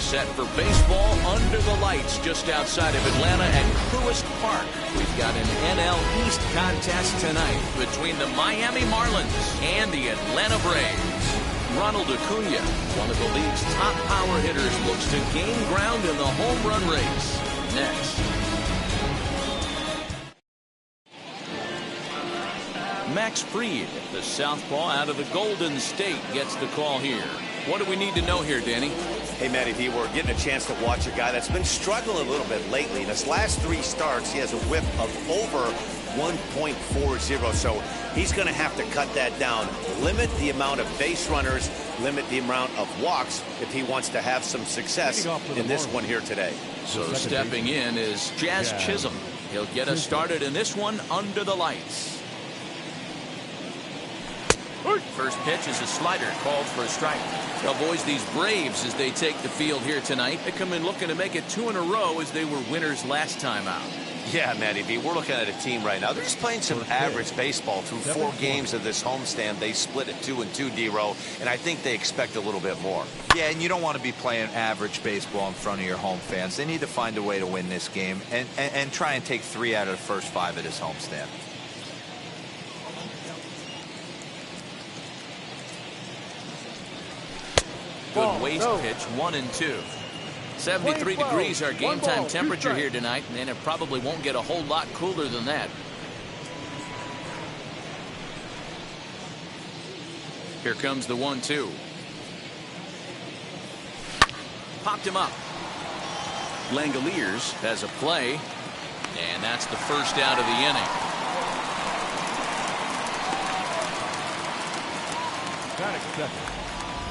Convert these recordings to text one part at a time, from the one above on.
set for baseball under the lights just outside of Atlanta at Truist Park. We've got an NL East contest tonight between the Miami Marlins and the Atlanta Braves. Ronald Acuna, one of the league's top power hitters, looks to gain ground in the home run race. Next. Max Fried, the southpaw out of the Golden State, gets the call here. What do we need to know here, Danny? Hey, Matty V, we're getting a chance to watch a guy that's been struggling a little bit lately. In his last 3 starts, he has a whip of over 1.40, so he's going to have to cut that down, limit the amount of base runners, limit the amount of walks if he wants to have some success in this one here today. So stepping in is Jazz Chisholm. He'll get us started in this one under the lights. First pitch is a slider called for a strike. Well, boys, these Braves, as they take the field here tonight, they come in looking to make it 2 in a row as they were winners last time out. Yeah, Matty V, we're looking at a team right now. They're just playing some average baseball through 4 games of this homestand. They split at 2-2, D-Row, and I think they expect a little bit more. Yeah, and you don't want to be playing average baseball in front of your home fans. They need to find a way to win this game and try and take 3 out of the first 5 of this homestand. Good waist pitch, 1-2. 73 degrees our game time temperature here tonight, and it probably won't get a whole lot cooler than that. Here comes the 1-2. Popped him up. Langoliers has a play, and that's the first out of the inning.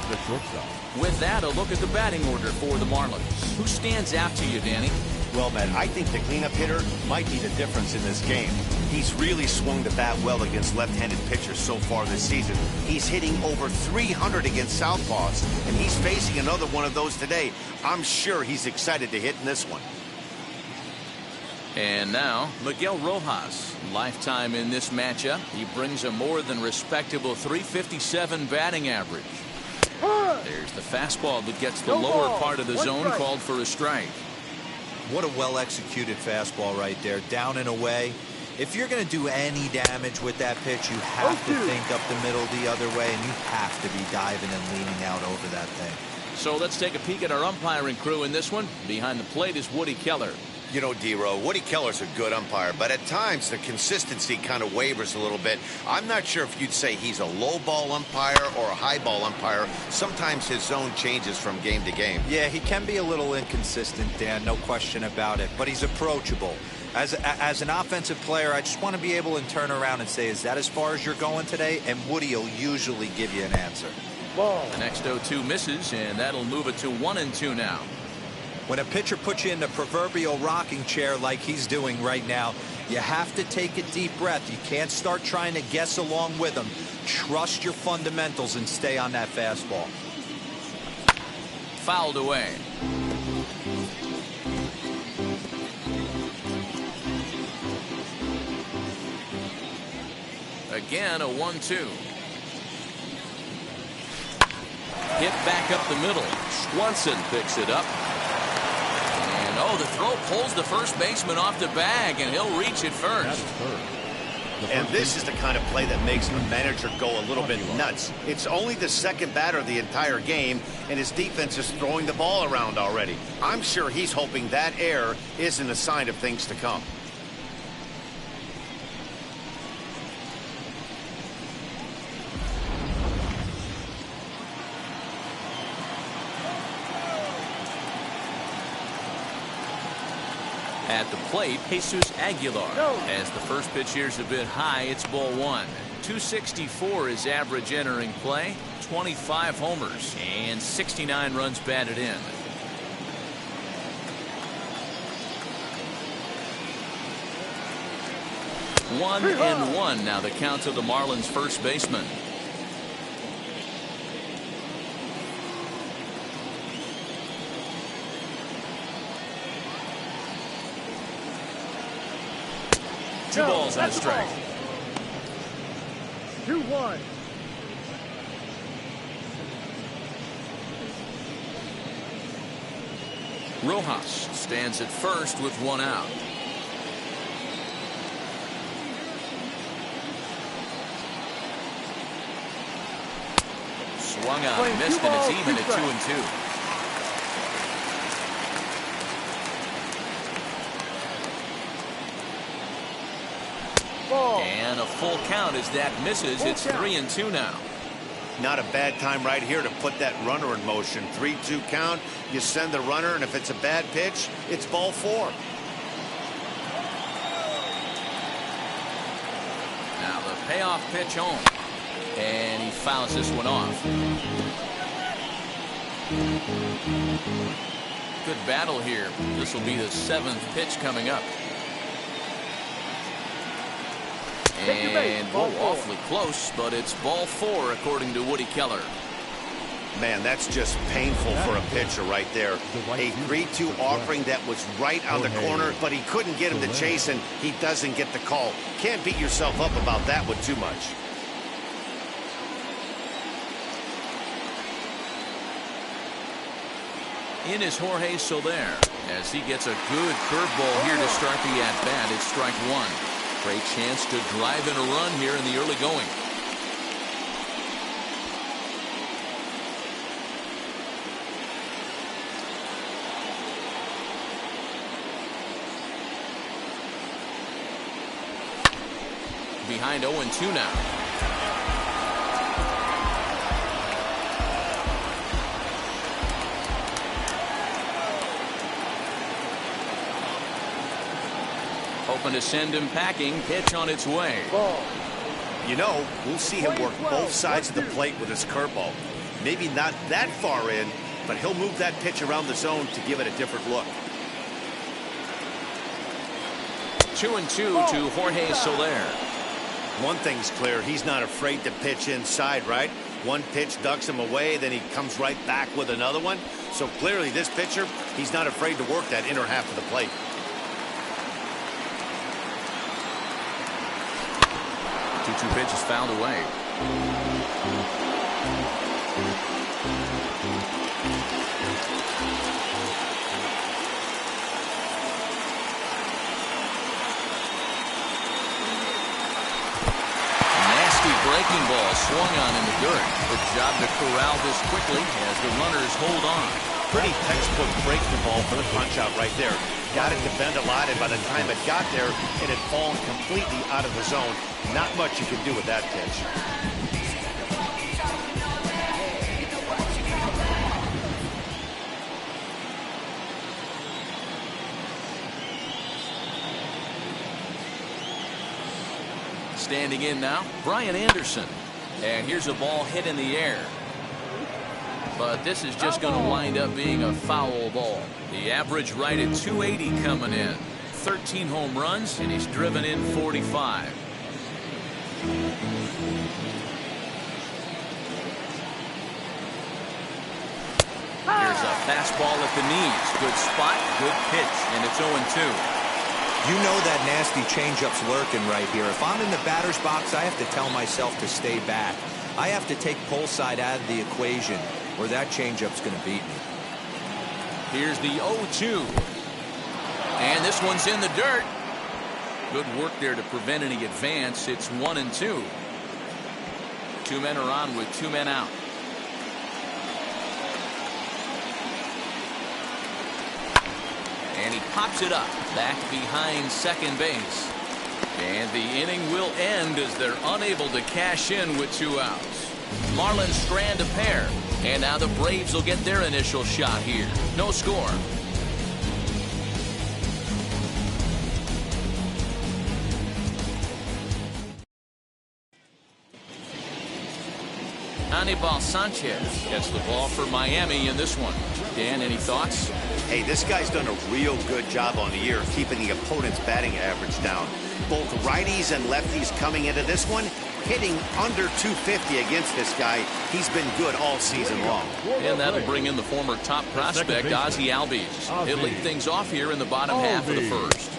The shortstop. With that, a look at the batting order for the Marlins. Who stands out to you, Danny? Well, Matt, I think the cleanup hitter might be the difference in this game. He's really swung the bat well against left-handed pitchers so far this season. He's hitting over 300 against southpaws, and he's facing another one of those today. I'm sure he's excited to hit in this one. And now, Miguel Rojas, lifetime in this matchup. He brings a more than respectable .357 batting average. There's the fastball that gets the lower part of the zone, called for a strike. What a well-executed fastball right there, down and away. If you're going to do any damage with that pitch, you have to think up the middle the other way, and you have to be diving and leaning out over that thing. So let's take a peek at our umpiring crew in this one. Behind the plate is Woody Keller. You know, D-Row, Woody Keller's a good umpire, but at times the consistency kind of wavers a little bit. I'm not sure if you'd say he's a low ball umpire or a high ball umpire. Sometimes his zone changes from game to game. Yeah, he can be a little inconsistent, Dan, no question about it, but he's approachable. As an offensive player, I just want to be able to turn around and say, is that as far as you're going today? And Woody will usually give you an answer. The next 0-2 misses, and that'll move it to 1-2 now. When a pitcher puts you in the proverbial rocking chair like he's doing right now, you have to take a deep breath. You can't start trying to guess along with him. Trust your fundamentals and stay on that fastball. Fouled away. Again, a 1-2. Hit back up the middle. Swanson picks it up. Oh, the throw pulls the first baseman off the bag, and he'll reach it first. And this is the kind of play that makes a manager go a little bit nuts. It's only the second batter of the entire game, and his defense is throwing the ball around already. I'm sure he's hoping that error isn't a sign of things to come. At the plate, Jesus Aguilar. As the first pitch here's a bit high, it's ball 1. 264 is average entering play, 25 homers, and 69 runs batted in. One and one now the count to the Marlins first baseman. Two balls and a strike. 2-1. Rojas stands at first with one out. Swung on, missed, and it's even at 2-2. And a full count as that misses. It's 3-2 now. Not a bad time right here to put that runner in motion. 3-2 count. You send the runner, and if it's a bad pitch, it's ball 4. Now the payoff pitch home. And he fouls this one off. Good battle here. This will be the 7th pitch coming up. And awfully close, but it's ball 4 according to Woody Keller. Man, that's just painful for a pitcher right there. A 3-2 offering that was right on the corner, but he couldn't get him to chase, and he doesn't get the call. Can't beat yourself up about that one too much. In is Jorge Soler as he gets a good curveball here to start the at-bat. It's strike 1. Great chance to drive in a run here in the early going. Behind 0-2 now. Hoping to send him packing. Pitch on its way. You know, we'll see him work both sides of the plate with his curveball. Maybe not that far in, but he'll move that pitch around the zone to give it a different look. 2-2 to Jorge Soler. One thing's clear, he's not afraid to pitch inside, right? One pitch ducks him away, then he comes right back with another one. So clearly this pitcher, he's not afraid to work that inner half of the plate. 2-2 pitch is fouled away. Breaking ball swung on in the dirt. Good job to corral this quickly as the runners hold on. Pretty textbook breaking ball for the punch out right there. Got it to bend a lot, and by the time it got there, it had fallen completely out of the zone. Not much you can do with that pitch. Standing in now, Brian Anderson. And here's a ball hit in the air. But this is just going to wind up being a foul ball. The average right at 280 coming in. 13 home runs, and he's driven in 45. Here's a fastball at the knees. Good spot, good pitch, and it's 0-2. You know that nasty changeup's lurking right here. If I'm in the batter's box, I have to tell myself to stay back. I have to take pull side out of the equation, or that changeup's going to beat me. Here's the 0-2. And this one's in the dirt. Good work there to prevent any advance. It's 1-2. 2 men are on with 2 men out. And he pops it up back behind second base. And the inning will end as they're unable to cash in with 2 outs. Marlins strand a pair. And now the Braves will get their initial shot here. No score. Anibal Sanchez gets the ball for Miami in this one. Dan, any thoughts? Hey, this guy's done a real good job on the year keeping the opponent's batting average down. Both righties and lefties coming into this one, hitting under 250 against this guy. He's been good all season long. And that'll bring in the former top prospect, Ozzie Albies. He'll lead things off here in the bottom half of the first.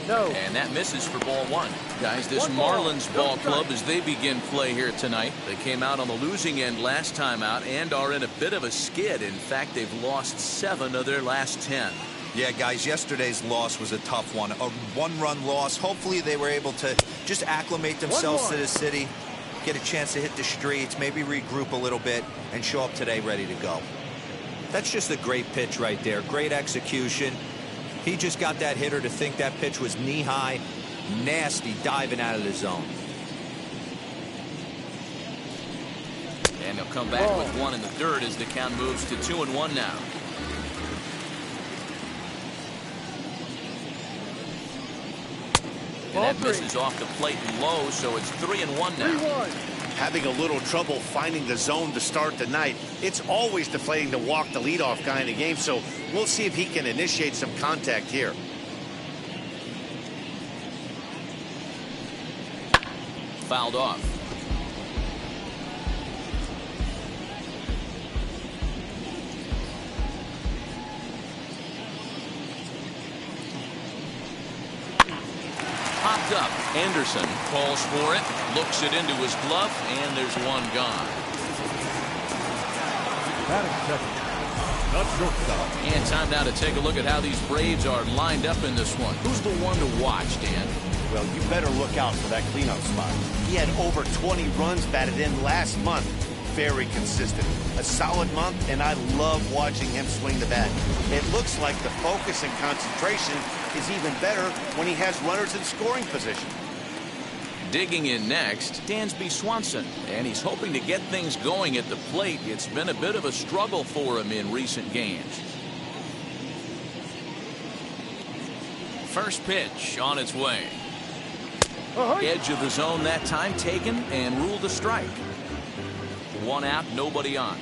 No. And that misses for ball one. Guys, this Marlins ball club, as they begin play here tonight, they came out on the losing end last time out and are in a bit of a skid. In fact, they've lost 7 of their last 10. Yeah, guys, yesterday's loss was a tough one. A one-run loss. Hopefully they were able to just acclimate themselves to the city, get a chance to hit the streets, maybe regroup a little bit, and show up today ready to go. That's just a great pitch right there. Great execution. He just got that hitter to think that pitch was knee-high, nasty diving out of the zone. And he'll come back with 1 in the third as the count moves to 2-1 now. And that misses off the plate and low, so it's 3-1 now. Having a little trouble finding the zone to start the night. It's always deflating to walk the leadoff guy in the game, so we'll see if he can initiate some contact here. Fouled off. Popped up. Anderson calls for it, looks it into his glove, and there's 1 gone. And time now to take a look at how these Braves are lined up in this one. Who's the one to watch, Dan? Well, you better look out for that cleanup spot. He had over 20 runs batted in last month. Very consistent. A solid month, and I love watching him swing the bat. It looks like the focus and concentration is even better when he has runners in scoring position. Digging in next, Dansby Swanson, and he's hoping to get things going at the plate. It's been a bit of a struggle for him in recent games. First pitch on its way. Edge of the zone that time taken and ruled a strike. 1 out, nobody on.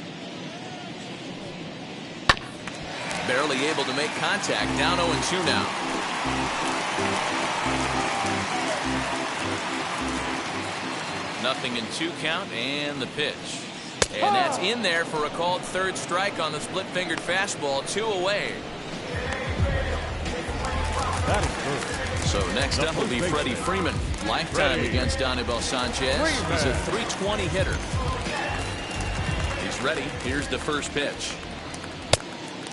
Barely able to make contact. Down 0-2 now. Nothing in 2 count, and the pitch. And that's in there for a called third strike on the split-fingered fastball. 2 away. So next up will be Freddie Freeman. Lifetime against Anibal Sanchez. He's a .320 hitter. He's ready. Here's the first pitch.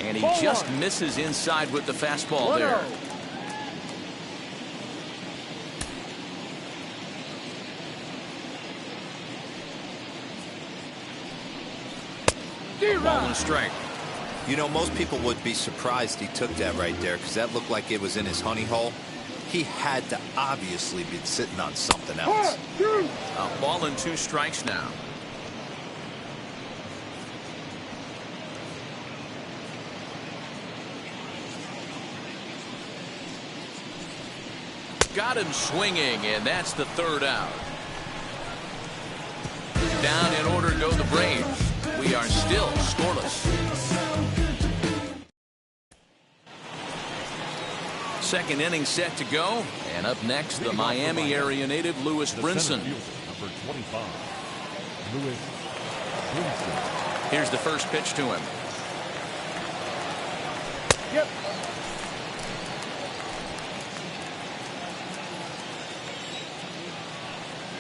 And he just misses inside with the fastball there. Ball and strike. You know, most people would be surprised he took that right there because that looked like it was in his honey hole. He had to obviously be sitting on something else. Ball and 2 strikes now. Got him swinging, and that's the 3rd out. Down in order go the Braves. We are still scoreless. Second inning set to go, and up next the Miami area native Lewis Brinson. Number 25, Lewis Brinson. Here's the first pitch to him. Yep.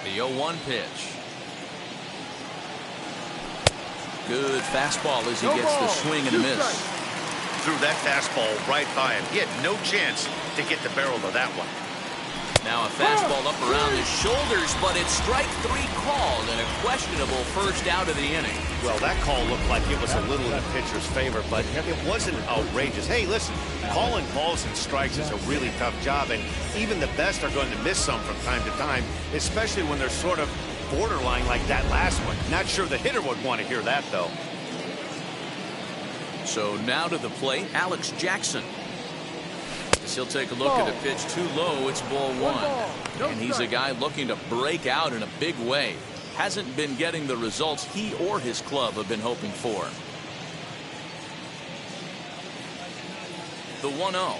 The 0-1 pitch. Good fastball as he gets the swing and a miss. Threw that fastball right by him. He had no chance to get the barrel of that one. Now a fastball up around his shoulders, but it's strike 3 called and a questionable first out of the inning. Well, that call looked like it was a little in the pitcher's favor, but it wasn't outrageous. Hey, listen, calling balls and strikes is a really tough job, and even the best are going to miss some from time to time, especially when they're sort of borderline like that last one. Not sure the hitter would want to hear that, though. So now to the plate, Alex Jackson. As he'll take a look at a pitch too low, it's ball 1. And he's a guy looking to break out in a big way. Hasn't been getting the results he or his club have been hoping for. The 1-0.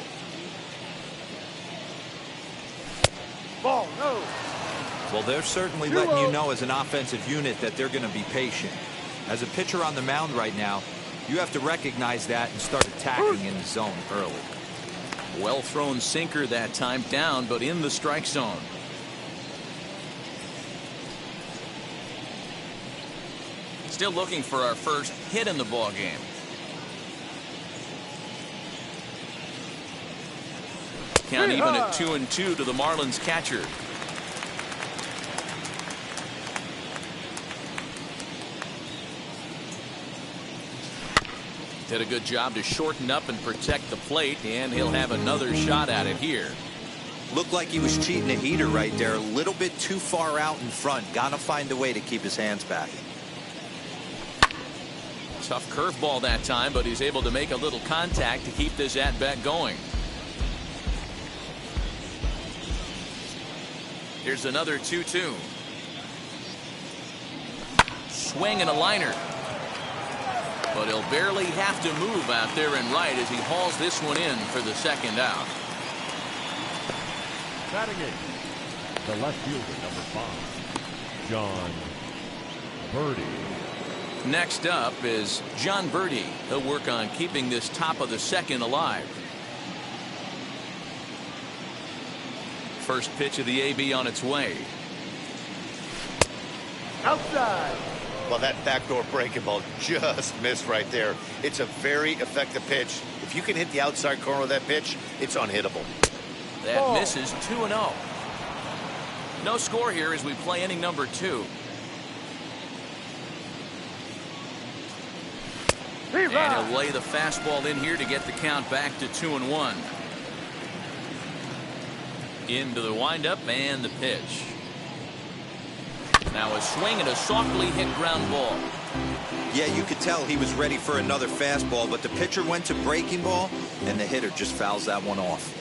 Ball, no. Well, they're certainly letting you know as an offensive unit that they're going to be patient. As a pitcher on the mound right now, you have to recognize that and start attacking in the zone early. Well thrown sinker that time, down but in the strike zone. Still looking for our first hit in the ball game. Count even at 2-2 to the Marlins catcher. Did a good job to shorten up and protect the plate, and he'll have another shot at it here. Looked like he was cheating a heater right there. A little bit too far out in front. Gotta find a way to keep his hands back. Tough curveball that time, but he's able to make a little contact to keep this at-bat going. Here's another 2-2. Swing and a liner. But he'll barely have to move out there and right as he hauls this one in for the second out. Batting eighth, the left fielder, number 5, John Birdie. Next up is John Birdie. He'll work on keeping this top of the second alive. First pitch of the AB on its way. Outside. Well, that backdoor breaking ball just missed right there. It's a very effective pitch. If you can hit the outside corner of that pitch, it's unhittable. That misses 2-0. No score here as we play inning number 2. And he'll lay the fastball in here to get the count back to 2-1. Into the windup and the pitch. Now a swing and a softly hit ground ball. Yeah, you could tell he was ready for another fastball, but the pitcher went to breaking ball, and the hitter just fouls that one off.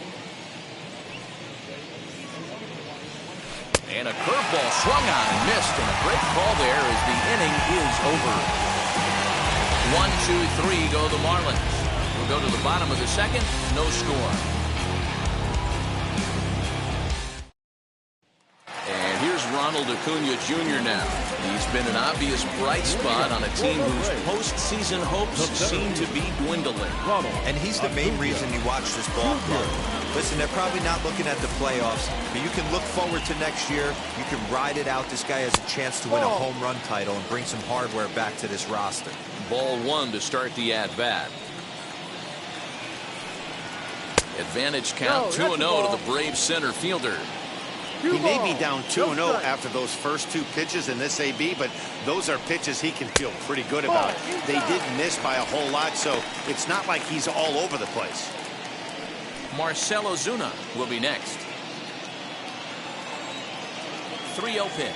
And a curveball swung on and missed, and a great call there as the inning is over. 1-2-3 go the Marlins. We'll go to the bottom of the second, no score. And here's Ronald Acuna Jr. now. He's been an obvious bright spot on a team whose postseason hopes seem to be dwindling. And he's the main reason you watch this ball club. Listen, they're probably not looking at the playoffs, but you can look forward to next year. You can ride it out. This guy has a chance to win a home run title and bring some hardware back to this roster. Ball 1 to start the at-bat. Advantage count 2-0 to the Braves center fielder. He may be down 2-0 after those first 2 pitches in this AB, but those are pitches he can feel pretty good about. They did miss by a whole lot, so it's not like he's all over the place. Marcell Ozuna will be next. 3-0 pitch.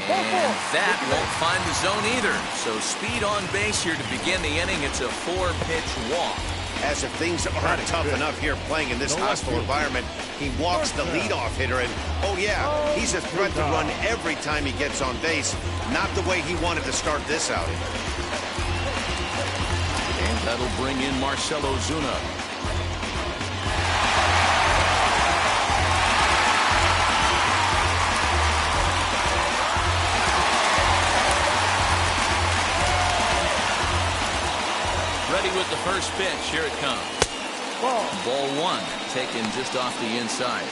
And that won't find the zone either. So speed on base here to begin the inning. It's a 4-pitch walk. As if things aren't tough enough here playing in this hostile environment, he walks the leadoff hitter, and oh yeah, he's a threat to run every time he gets on base. Not the way he wanted to start this outing. And that'll bring in Marcell Ozuna. Ready with the first pitch. Here it comes. Ball 1 taken just off the inside.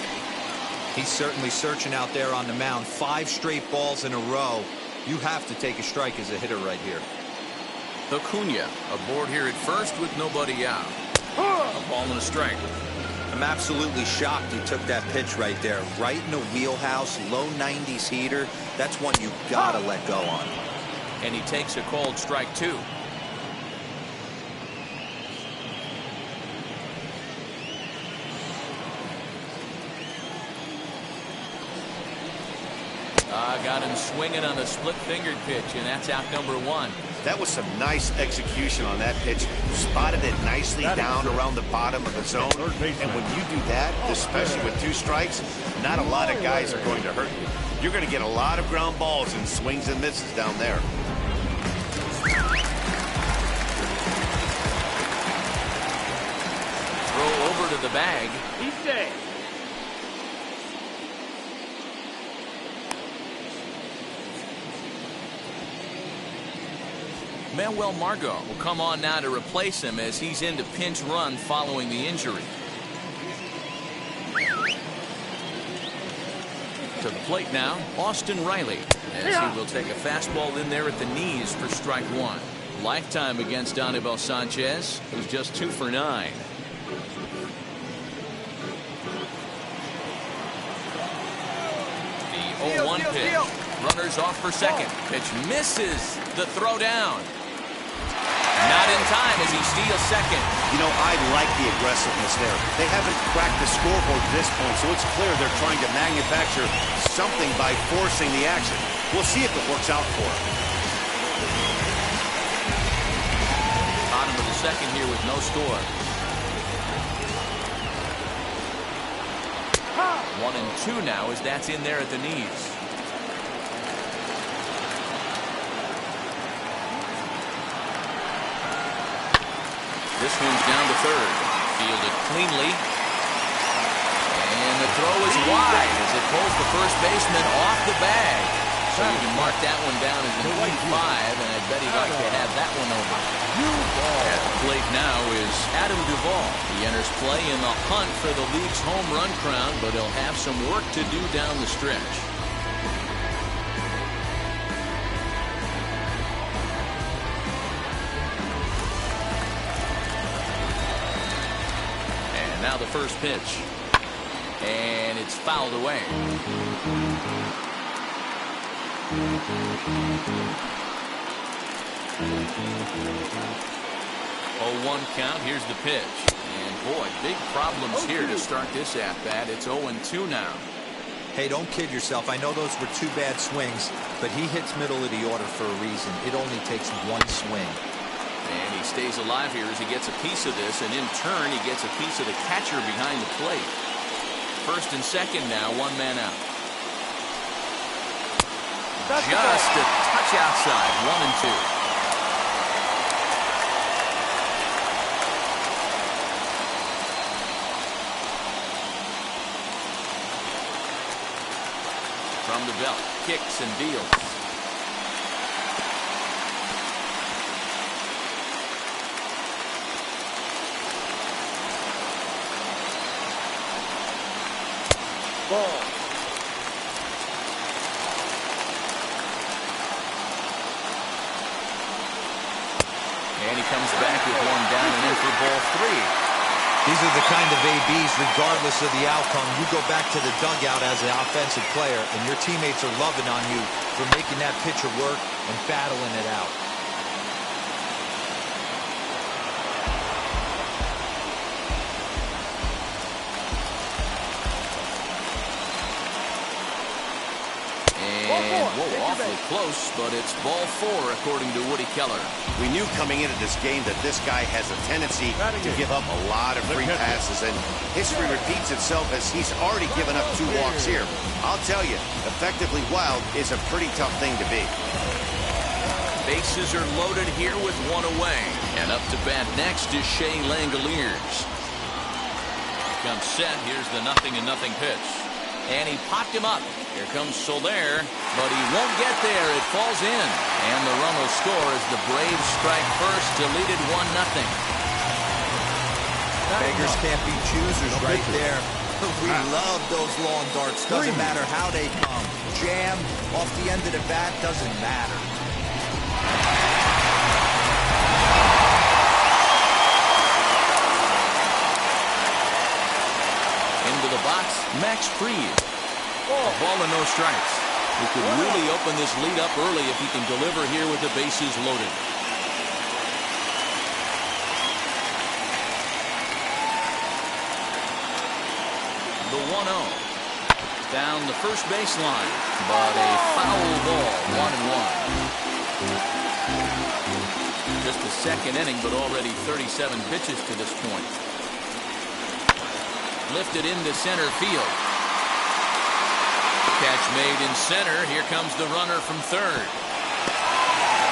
He's certainly searching out there on the mound. 5 straight balls in a row. You have to take a strike as a hitter right here. Acuna aboard here at first with nobody out. A ball and a strike. I'm absolutely shocked he took that pitch right there. Right in the wheelhouse, low 90s heater. That's one you gotta let go on. And he takes a called strike 2. Got him swinging on a split-fingered pitch, and that's out number 1. That was some nice execution on that pitch. Spotted it nicely down around the bottom of the zone. And when you do that, especially with 2 strikes, not a lot of guys are going to hurt you. You're going to get a lot of ground balls and swings and misses down there. Throw over to the bag. He's safe. Manuel Margot will come on now to replace him as he's into pinch run following the injury. To the plate now, Austin Riley, as he will take a fastball in there at the knees for strike one. Lifetime against Anibal Sanchez, who's just 2 for 9. The 0-1 pitch. Runners off for second. Pitch misses the throw down. Not in time as he steals second. You know, I like the aggressiveness there. They haven't cracked the scoreboard at this point, so it's clear they're trying to manufacture something by forcing the action. We'll see if it works out for them. Bottom of the second here with no score. 1-2 now as that's in there at the knees. This one's down to third. Fielded cleanly. And the throw is wide as it pulls the first baseman off the bag. So you can mark that one down as an 85, and I bet he'd like to have that one over. At the plate now is Adam Duvall. He enters play in the hunt for the league's home run crown, but he'll have some work to do down the stretch. Now the first pitch, and it's fouled away. 0-1 count. Here's the pitch, and boy, big problems here to start this at bat. It's 0-2 now. Hey, don't kid yourself. I know those were 2 bad swings, but he hits middle of the order for a reason. It only takes 1 swing. And he stays alive here as he gets a piece of this, and in turn he gets a piece of the catcher behind the plate. First and second now, 1 man out. Just a touch outside, 1-2. From the belt, kicks and deals. Ball. And he comes back with 1 down and in for ball 3. These are the kind of ABs, regardless of the outcome. You go back to the dugout as an offensive player, and your teammates are loving on you for making that pitcher work and battling it out. Whoa, awfully close, but it's ball 4 according to Woody Keller. We knew coming into this game that this guy has a tendency to give up a lot of free passes, and history repeats itself as he's already given up 2 walks here. I'll tell you, effectively wild is a pretty tough thing to be. Bases are loaded here with 1 away, and up to bat next is Shea Langoliers. Comes set. Here's the 0-0 pitch. And he popped him up. Here comes Soler, but he won't get there. It falls in. And the run will score as the Braves strike first to lead it 1-0. Beggars can't be choosers right there. We love those long darts. Doesn't matter how they come. Jam, off the end of the bat, doesn't matter. Into the box, Max Fried. A ball and no strikes. He could really open this lead up early if he can deliver here with the bases loaded. The 1-0. Down the first baseline, but a foul ball, 1-1. Just the second inning, but already 37 pitches to this point. Lifted into center field. Catch made in center. Here comes the runner from third.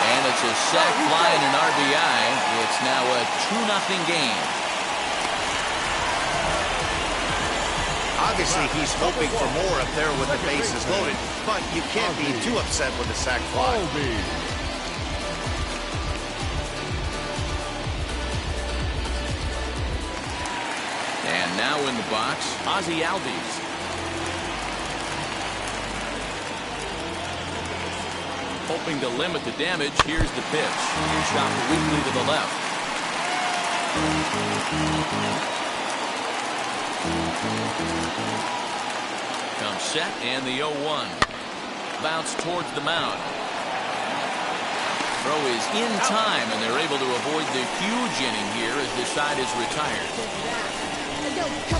And it's a sac fly and an RBI. It's now a 2-0 game. Obviously, he's hoping for more up there with the bases loaded, but you can't be too upset with a sac fly. Now in the box, Ozzie Albies. Hoping to limit the damage, here's the pitch. Shot weakly to the left. Comes set and the 0-1. Bounce towards the mound. Throw is in time, and they're able to avoid the huge inning here as the side is retired.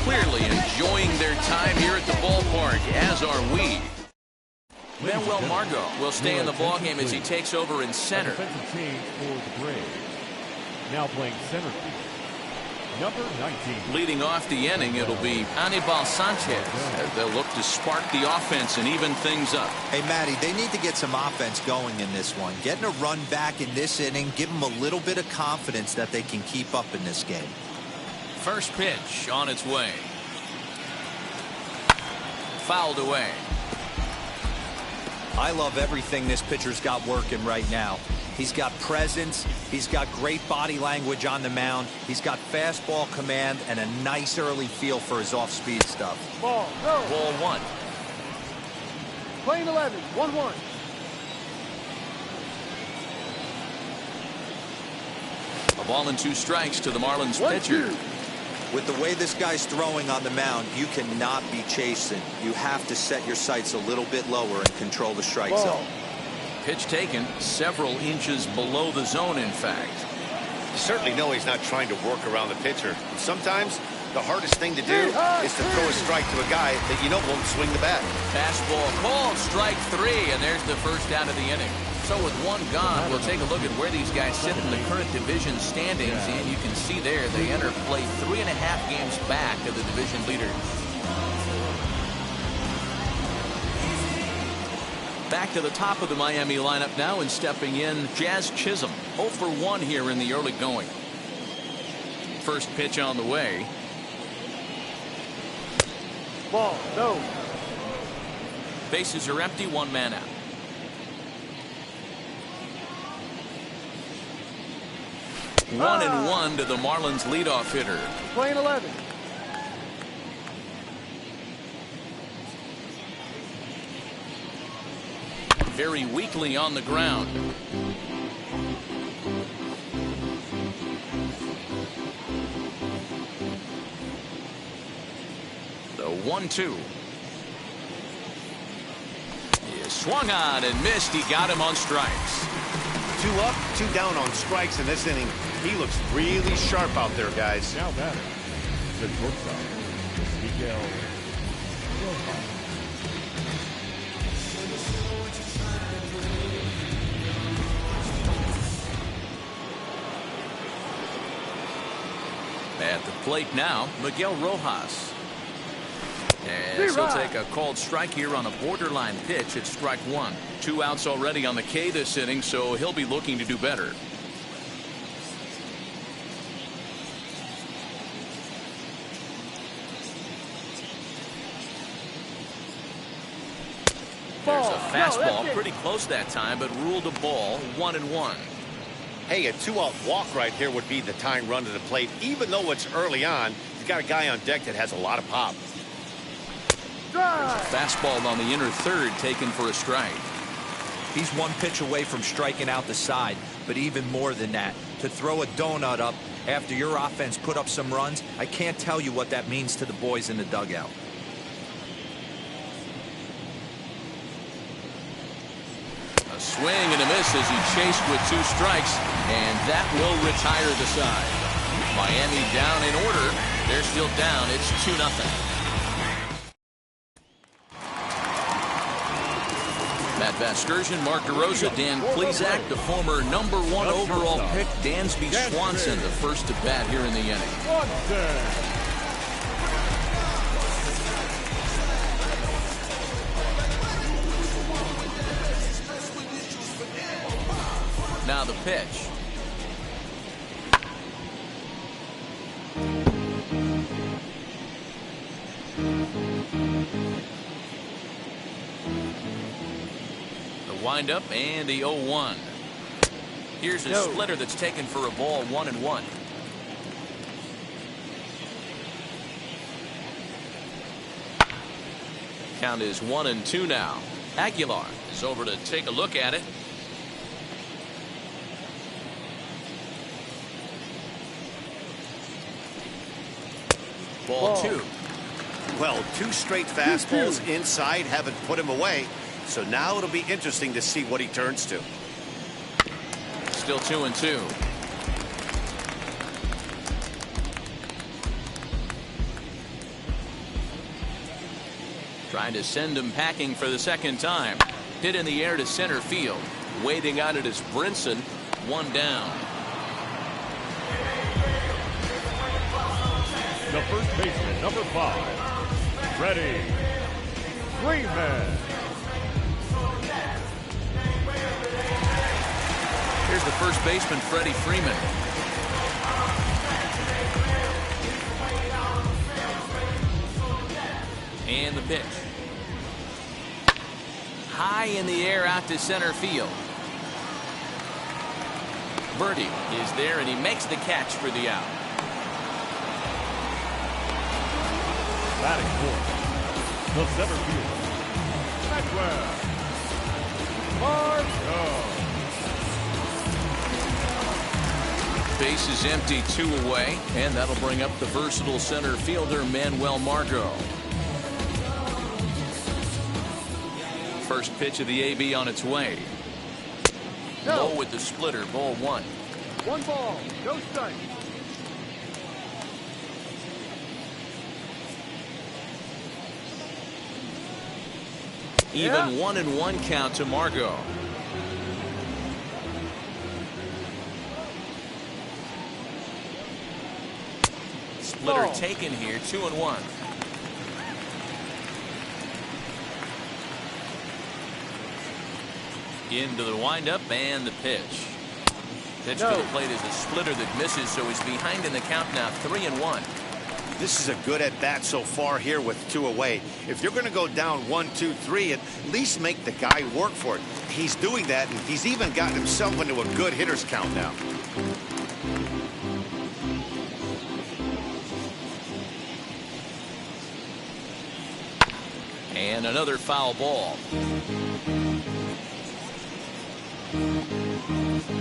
Clearly enjoying their time here at the ballpark, as are we. Manuel Margot will stay in the ballgame as he takes over in center. Defensive change for the Braves. Now playing center field. Number 19. Leading off the inning, it'll be Anibal Sanchez as they'll look to spark the offense and even things up. Hey, Matty, they need to get some offense going in this one. Getting a run back in this inning, give them a little bit of confidence that they can keep up in this game. First pitch on its way. Fouled away. I love everything this pitcher's got working right now. He's got presence. He's got great body language on the mound. He's got fastball command and a nice early feel for his off-speed stuff. Ball, go. Ball one. Playing 11, 1-1. A ball and 2 strikes to the Marlins pitcher. With the way this guy's throwing on the mound, you cannot be chasing. You have to set your sights a little bit lower and control the strike zone. Pitch taken several inches below the zone, in fact. You certainly know he's not trying to work around the pitcher. Sometimes the hardest thing to do is to throw a strike to a guy that you know won't swing the bat. Fastball called, strike 3, and there's the first out of the inning. So with one gone, we'll take a look at where these guys sit in the current division standings, and you can see there they enter play 3.5 games back of the division leaders. Back to the top of the Miami lineup now, and stepping in, Jazz Chisholm. 0 for 1 here in the early going. First pitch on the way. Ball, no. Bases are empty, 1 man out. One and 1 to the Marlins leadoff hitter. Playing 11. Very weakly on the ground. The 1-2. He swung on and missed. He got him on strikes. 2 up, 2 down on strikes in this inning. He looks really sharp out there, guys. Now batting. The shortstop, Miguel Rojas. At the plate now, Miguel Rojas. And he'll take a called strike here on a borderline pitch at strike 1. 2 outs already on the K this inning, so he'll be looking to do better. There's a fastball, pretty close that time, but ruled a ball, 1-1. Hey, a 2-out walk right here would be the tying run to the plate. Even though it's early on, he's got a guy on deck that has a lot of pop. There's a fastball on the inner third taken for a strike. He's 1 pitch away from striking out the side, but even more than that, to throw a donut up after your offense put up some runs, I can't tell you what that means to the boys in the dugout. A swing and a miss as he chased with 2 strikes, and that will retire the side. Miami down in order. They're still down. It's 2-0. Matt Vasgersian, Mark DeRosa, Dan Plesac, the former number 1 overall pick, Dansby Swanson, the first to bat here in the inning. Now the pitch. Wind up and the 0-1. Here's a splitter that's taken for a ball, 1-1. Count is 1-2 now. Aguilar is over to take a look at it. Ball 2. Well, 2 straight fastballs inside haven't put him away. So now it'll be interesting to see what he turns to. Still 2-2. Trying to send him packing for the second time. Hit in the air to center field. Waiting on it is Brinson. 1 down. The first baseman, number 5, Freddie Freeman. Here's the first baseman, Freddie Freeman. And the pitch. High in the air out to center field. Birdie is there, and he makes the catch for the out. Batting fourth, the center fielder, Maxwell Margot. Base is empty, 2 away, and that'll bring up the versatile center fielder, Manuel Margot. First pitch of the AB on its way. Low with the splitter, ball 1. 1 ball, no strike. Even 1-1 count to Margot. Splitter taken here, 2-1. Into the windup and the pitch. Pitch to the plate is a splitter that misses, so he's behind in the count now, 3-1. This is a good at bat so far here with 2 away. If you're going to go down 1, 2, 3, at least make the guy work for it. He's doing that, and he's even gotten himself into a good hitter's count now. And another foul ball.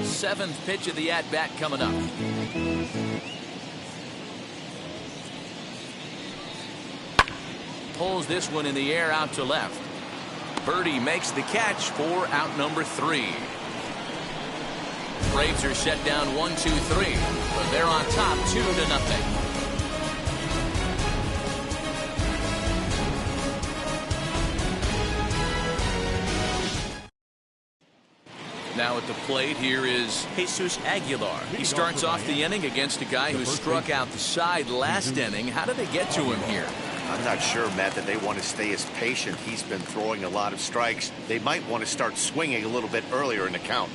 7th pitch of the at-bat coming up. Pulls this one in the air out to left. Birdie makes the catch for out number 3. Braves are set down 1-2-3, but they're on top 2-0. Now at the plate, here is Jesus Aguilar. He starts off the inning against a guy who struck out the side last inning. How did they get to him here? I'm not sure, Matt, that they want to stay as patient. He's been throwing a lot of strikes. They might want to start swinging a little bit earlier in the count.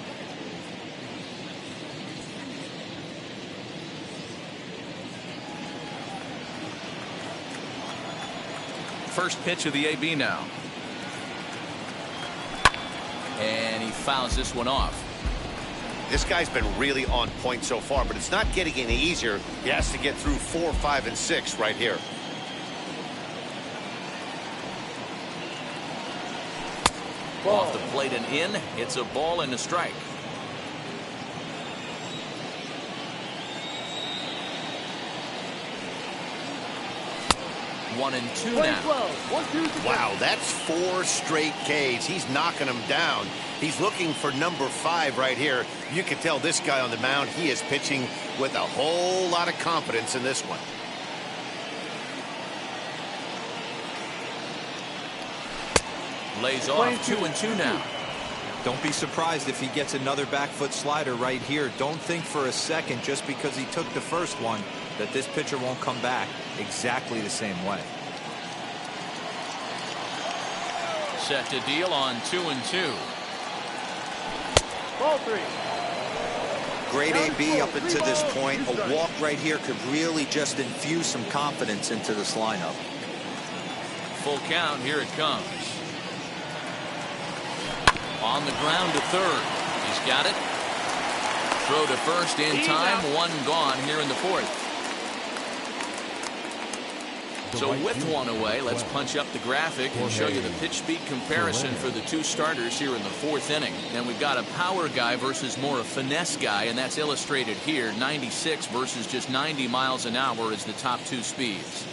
First pitch of the AB now. And he fouls this one off. This guy's been really on point so far, but it's not getting any easier. He has to get through 4, 5, and 6 right here. Off the plate and in. It's a ball and a strike. One and two now. Wow, that's 4 straight Ks. He's knocking them down. He's looking for number 5 right here. You can tell this guy on the mound, he is pitching with a whole lot of confidence in this one. Lays off 2-2 now. Don't be surprised if he gets another back foot slider right here. Don't think for a second, just because he took the first one, that this pitcher won't come back exactly the same way. Set to deal on 2-2. Ball 3. Great AB up until this point. A walk right here could really just infuse some confidence into this lineup. Full count. Here it comes. On the ground to third. He's got it. Throw to first in time. One gone here in the fourth. So with one away, let's punch up the graphic and show you the pitch speed comparison for the two starters here in the fourth inning. And we've got a power guy versus more a finesse guy, and that's illustrated here. 96 versus just 90 miles an hour is the top two speeds.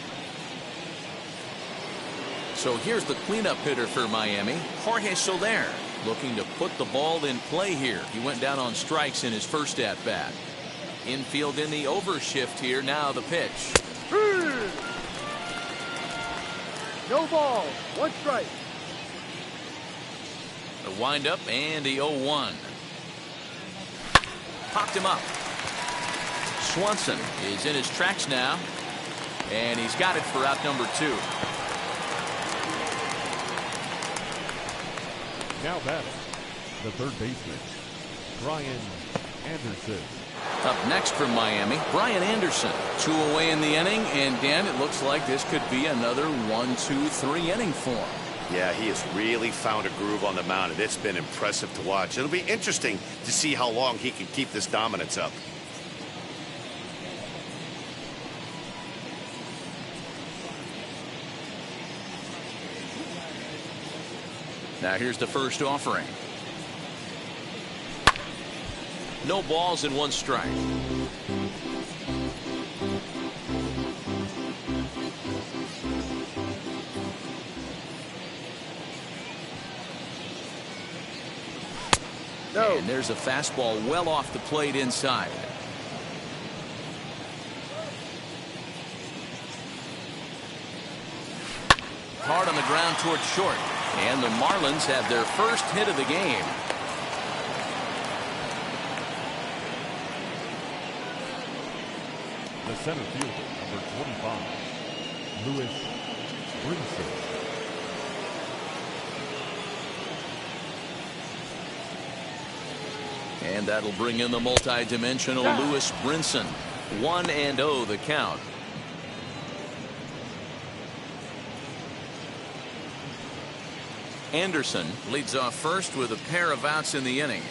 So here's the cleanup hitter for Miami, Jorge Soler, looking to put the ball in play here. He went down on strikes in his first at-bat. Infield in the overshift here. Now the pitch. No ball. One strike. The windup and the 0-1. Popped him up. Swanson is in his tracks now, and he's got it for out number 2. Now batting, the third baseman, Brian Anderson. Up next from Miami, Brian Anderson. 2 away in the inning, and Dan, it looks like this could be another 1-2-3 inning for him. Yeah, he has really found a groove on the mound, and it's been impressive to watch. It'll be interesting to see how long he can keep this dominance up. Now here's the first offering. No balls and 1 strike. No. And there's a fastball well off the plate inside. Hard on the ground towards short. And the Marlins have their first hit of the game. The center fielder, number 25, US Sport Kanal. And that'll bring in the multi-dimensional Lewis Brinson. 1-0 the count. Anderson leads off first with a pair of outs in the inning.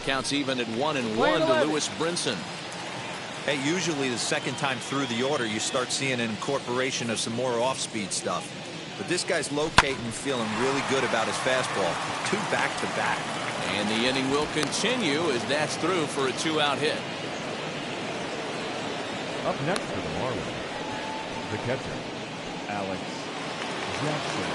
Counts even at 1-1 to Lewis Brinson. Hey, usually the second time through the order you start seeing an incorporation of some more off-speed stuff. But this guy's locating and feeling really good about his fastball. 2 back-to-back. And the inning will continue as that's through for a 2-out hit. Up next for the Marlins, the catcher, Alex Jackson.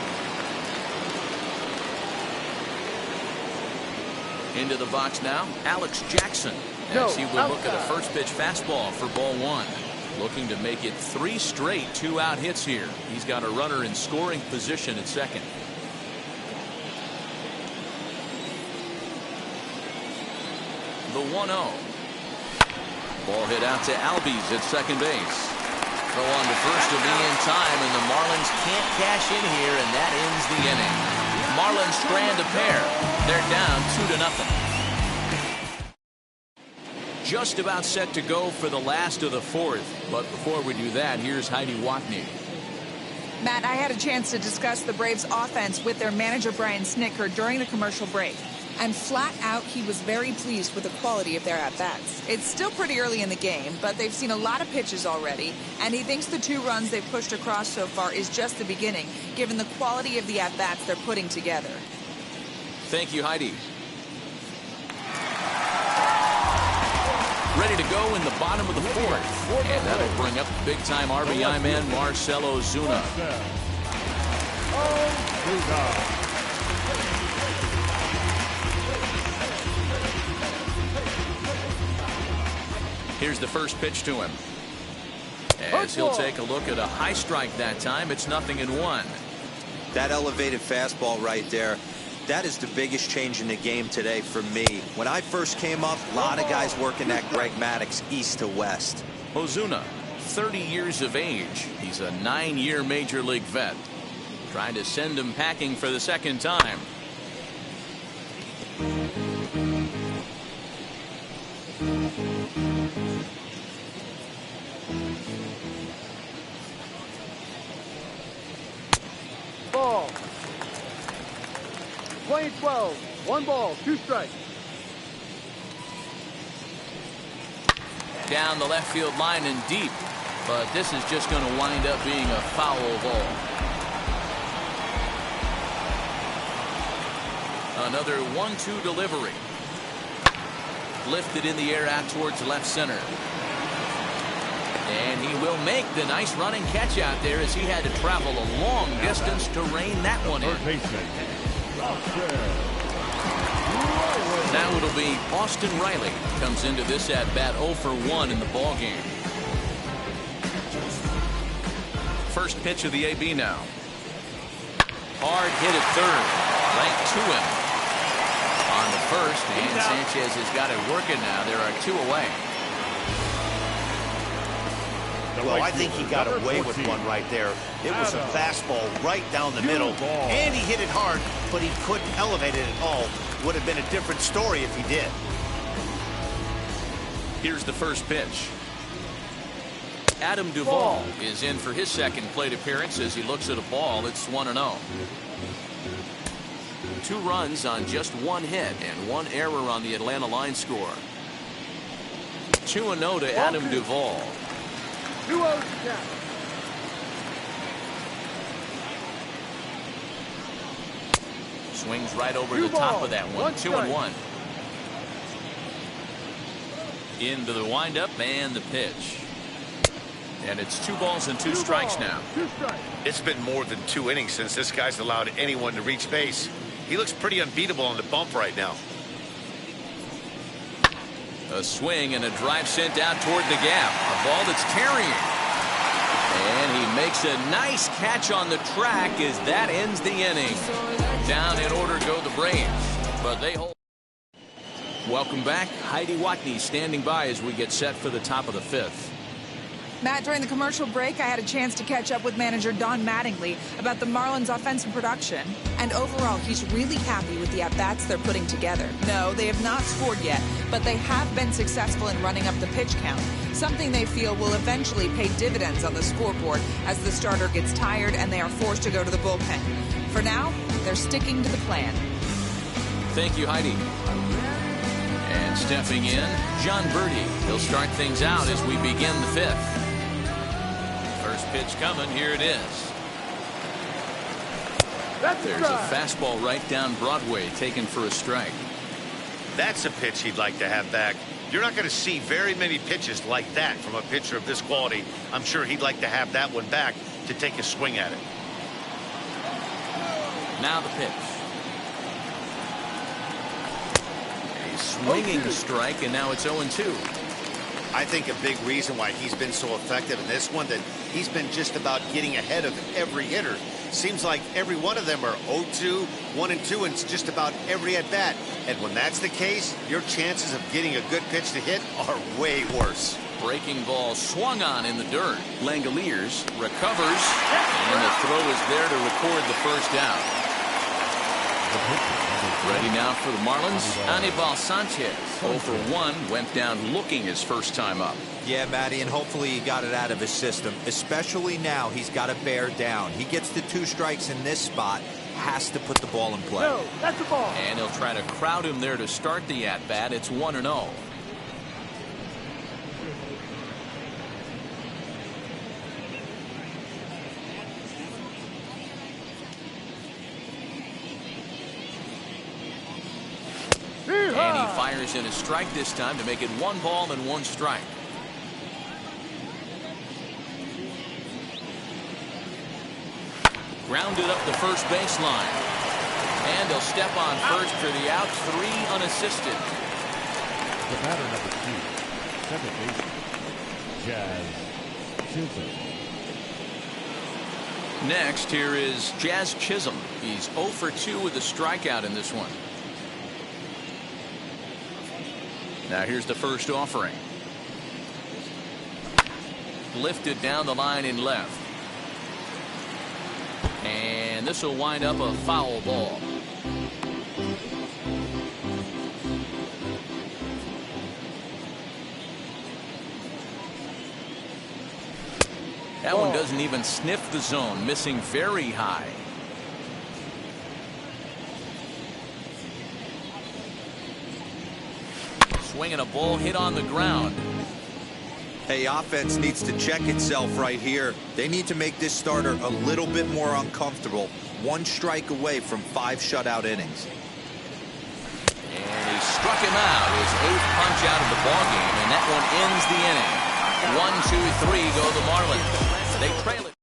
Into the box now, Alex Jackson, as he will look at a first pitch fastball for ball 1. Looking to make it 3 straight 2-out hits here. He's got a runner in scoring position at second. The 1-0. Ball hit out to Albies at second base. Throw on to first will be in time, and the Marlins can't cash in here, and that ends the inning. Marlins strand a pair. They're down 2-0. Just about set to go for the last of the fourth. But before we do that, here's Heidi Watney. Matt, I had a chance to discuss the Braves' offense with their manager, Brian Snitker, during the commercial break. And flat out, he was very pleased with the quality of their at-bats. It's still pretty early in the game, but they've seen a lot of pitches already, and he thinks the 2 runs they've pushed across so far is just the beginning, given the quality of the at-bats they're putting together. Thank you, Heidi. Ready to go in the bottom of the fourth, and that'll bring up the big-time RBI man, Marcell Ozuna. Here's the first pitch to him. As he'll take a look at a high strike that time, it's 0-1. That elevated fastball right there, that is the biggest change in the game today for me. When I first came up, a lot of guys working that Greg Maddux east to west. Ozuna, 30 years of age. He's a 9-year major league vet. Trying to send him packing for the second time. Ball. Playing 12. 1 ball, 2 strikes. down the left field line and deep. But this is just going to wind up being a foul ball. Another 1-2 delivery. Lifted in the air out towards left center. And he will make the nice running catch out there as he had to travel a long distance to rein that one in. Now it'll be Austin Riley comes into this at bat 0 for 1 in the ball game. First pitch of the AB now. Hard hit at third. Right to him. On the first, and Sanchez has got it working now. There are 2 away. Well, I think he got away with one right there. It was a fastball right down the middle, and he hit it hard, but he couldn't elevate it at all. Would have been a different story if he did. Here's the first pitch. Adam Duvall is in for his second plate appearance as he looks at a ball. It's 1-0. 2 runs on just 1 hit and 1 error on the Atlanta line score. 2-0 to Adam Duvall. 2-0 count. Swings right over the top of that one. 2-1. Into the windup and the pitch. And it's 2 balls and 2 strikes now. 2 strikes. It's been more than 2 innings since this guy's allowed anyone to reach base. He looks pretty unbeatable on the bump right now. A swing and a drive sent out toward the gap. A ball that's carrying. And he makes a nice catch on the track as that ends the inning. Down in order go the Braves, but they hold. Welcome back. Heidi Watney standing by as we get set for the top of the 5th. Matt, during the commercial break, I had a chance to catch up with manager Don Mattingly about the Marlins' offensive production. And overall, he's really happy with the at-bats they're putting together. No, they have not scored yet, but they have been successful in running up the pitch count, something they feel will eventually pay dividends on the scoreboard as the starter gets tired and they are forced to go to the bullpen. For now, they're sticking to the plan. Thank you, Heidi. And stepping in, John Birdie. He'll start things out as we begin the 5th. First pitch coming. Here it is. There's a fastball right down Broadway taken for a strike. That's a pitch he'd like to have back. You're not going to see very many pitches like that from a pitcher of this quality. I'm sure he'd like to have that one back to take a swing at it. Now the pitch. A swinging strike, and now it's 0-2. I think a big reason why he's been so effective in this one that he's been just about getting ahead of every hitter. Seems like every one of them are 0-2, 1-2, and it's just about every at-bat. And when that's the case, your chances of getting a good pitch to hit are way worse. Breaking ball swung on in the dirt. Langoliers recovers, and the throw is there to record the first out. Ready now for the Marlins, Anibal Sanchez. 0 for 1, went down looking his first time up. Yeah, Matty, and hopefully he got it out of his system. Especially now, he's got to bear down. He gets the 2 strikes in this spot, has to put the ball in play. No, that's a ball. And he'll try to crowd him there to start the at-bat. It's 1-0. And he fires in a strike this time to make it 1 ball and 1 strike. Grounded up the first baseline. And he'll step on first for the out. 3 unassisted. The batter number 2, second baseman, Jazz Chisholm. Next, here is Jazz Chisholm. He's 0 for 2 with a strikeout in this one. Now here's the first offering. Lifted down the line in left. And this will wind up a foul ball. That one doesn't even sniff the zone, missing very high. Swinging a ball hit on the ground. Hey, offense needs to check itself right here. They need to make this starter a little bit more uncomfortable. One strike away from 5 shutout innings. And he struck him out, his 8th punch out of the ballgame, and that one ends the inning. 1, 2, 3 go the Marlins. They trail it.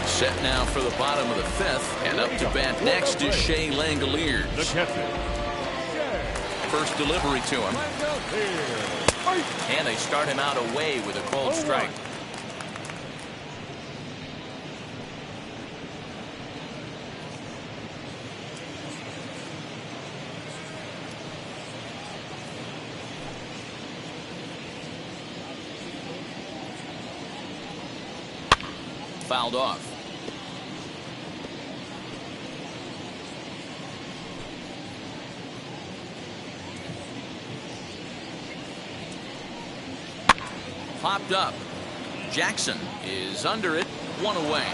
Set now for the bottom of the 5th, and up to bat next is Shea Langoliers. The catcher. First delivery to him. And they start him out away with a called strike. Fouled off. Popped up. Jackson is under it, 1 away.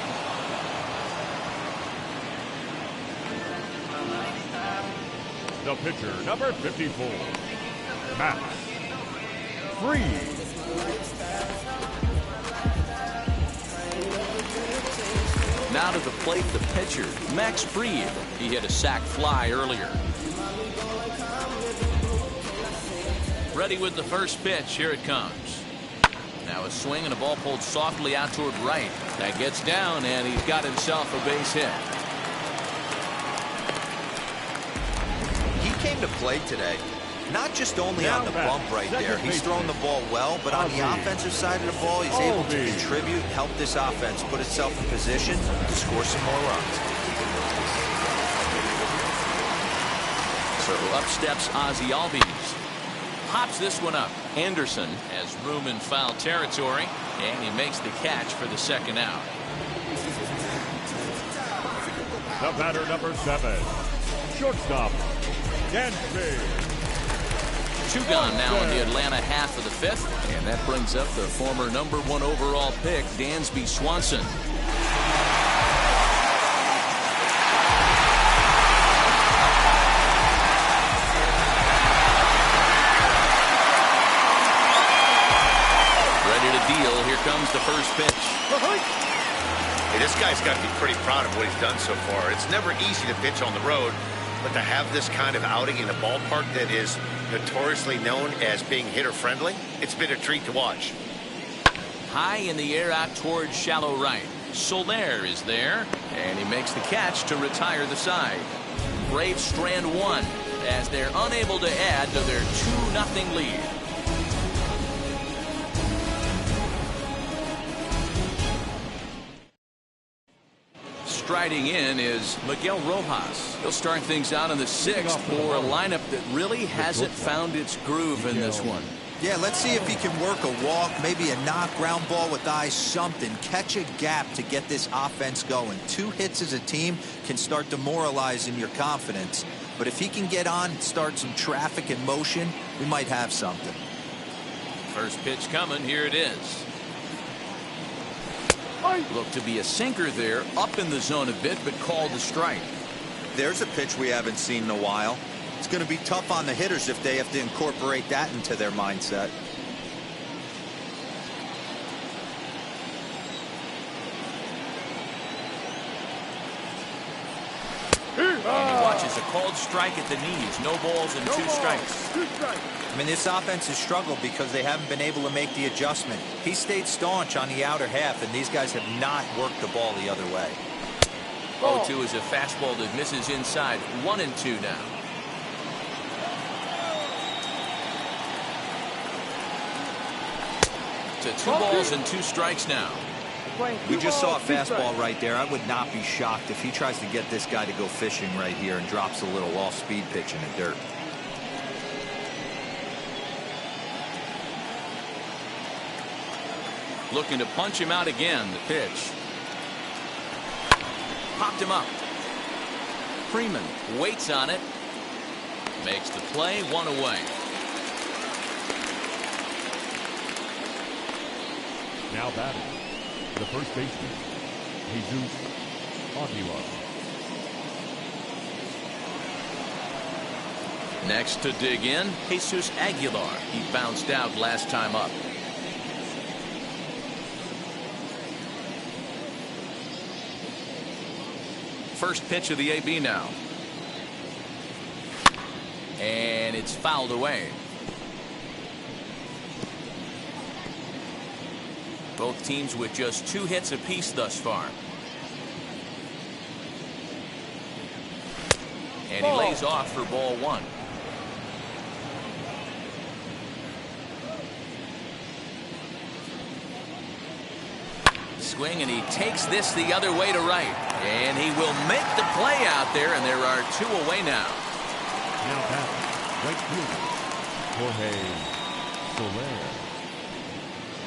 The pitcher, number 54, Max Fried. Now to the plate, the pitcher, Max Fried. He hit a sac fly earlier. Ready with the first pitch. Here it comes. Now a swing and a ball pulled softly out toward right. That gets down, and he's got himself a base hit. He came to play today. Not just only on the bump right there. He's thrown the ball well, but on the offensive side of the ball, he's able to contribute, help this offense put itself in position to score some more runs. So up steps Ozzie Albies. Pops this one up. Anderson has room in foul territory, and he makes the catch for the second out. The batter, number 7, shortstop, Dansby. 2 gone now in the Atlanta half of the 5th, and that brings up the former number 1 overall pick, Dansby Swanson. Ready to deal. Here comes the first pitch. Hey, this guy's got to be pretty proud of what he's done so far. It's never easy to pitch on the road, but to have this kind of outing in a ballpark that is notoriously known as being hitter-friendly, it's been a treat to watch. High in the air out towards shallow right. Soler is there, and he makes the catch to retire the side. Braves strand 1 as they're unable to add to their 2-0 lead. Striding in is Miguel Rojas. He'll start things out in the 6th for a lineup that really hasn't found its groove in this one. Yeah, let's see if he can work a walk, maybe a knock, ground ball with eyes, something. Catch a gap to get this offense going. 2 hits as a team can start demoralizing your confidence. But if he can get on, start some traffic in motion, we might have something. First pitch coming. Here it is. Looked to be a sinker there, up in the zone a bit, but called a strike. There's a pitch we haven't seen in a while. It's going to be tough on the hitters if they have to incorporate that into their mindset. And he watches a called strike at the knees. No balls and 2 strikes. I mean, this offense has struggled because they haven't been able to make the adjustment. He stayed staunch on the outer half, and these guys have not worked the ball the other way. 0-2 is a fastball that misses inside. 1-2 now. To 2 balls and 2 strikes now. We just saw a fastball right there. I would not be shocked if he tries to get this guy to go fishing right here and drops a little off-speed pitch in the dirt. Looking to punch him out again. The pitch. Popped him up. Freeman waits on it. Makes the play. 1 away. Now batting, the first baseman, Jesus Aguilar. Next to dig in, Jesus Aguilar. He bounced out last time up. First pitch of the AB now. And it's fouled away. Both teams with just 2 hits apiece thus far. And he lays off for ball 1. Swing, and he takes this the other way to right. And he will make the play out there, and there are 2 away now. Now batting, right fielder, Jorge Soler.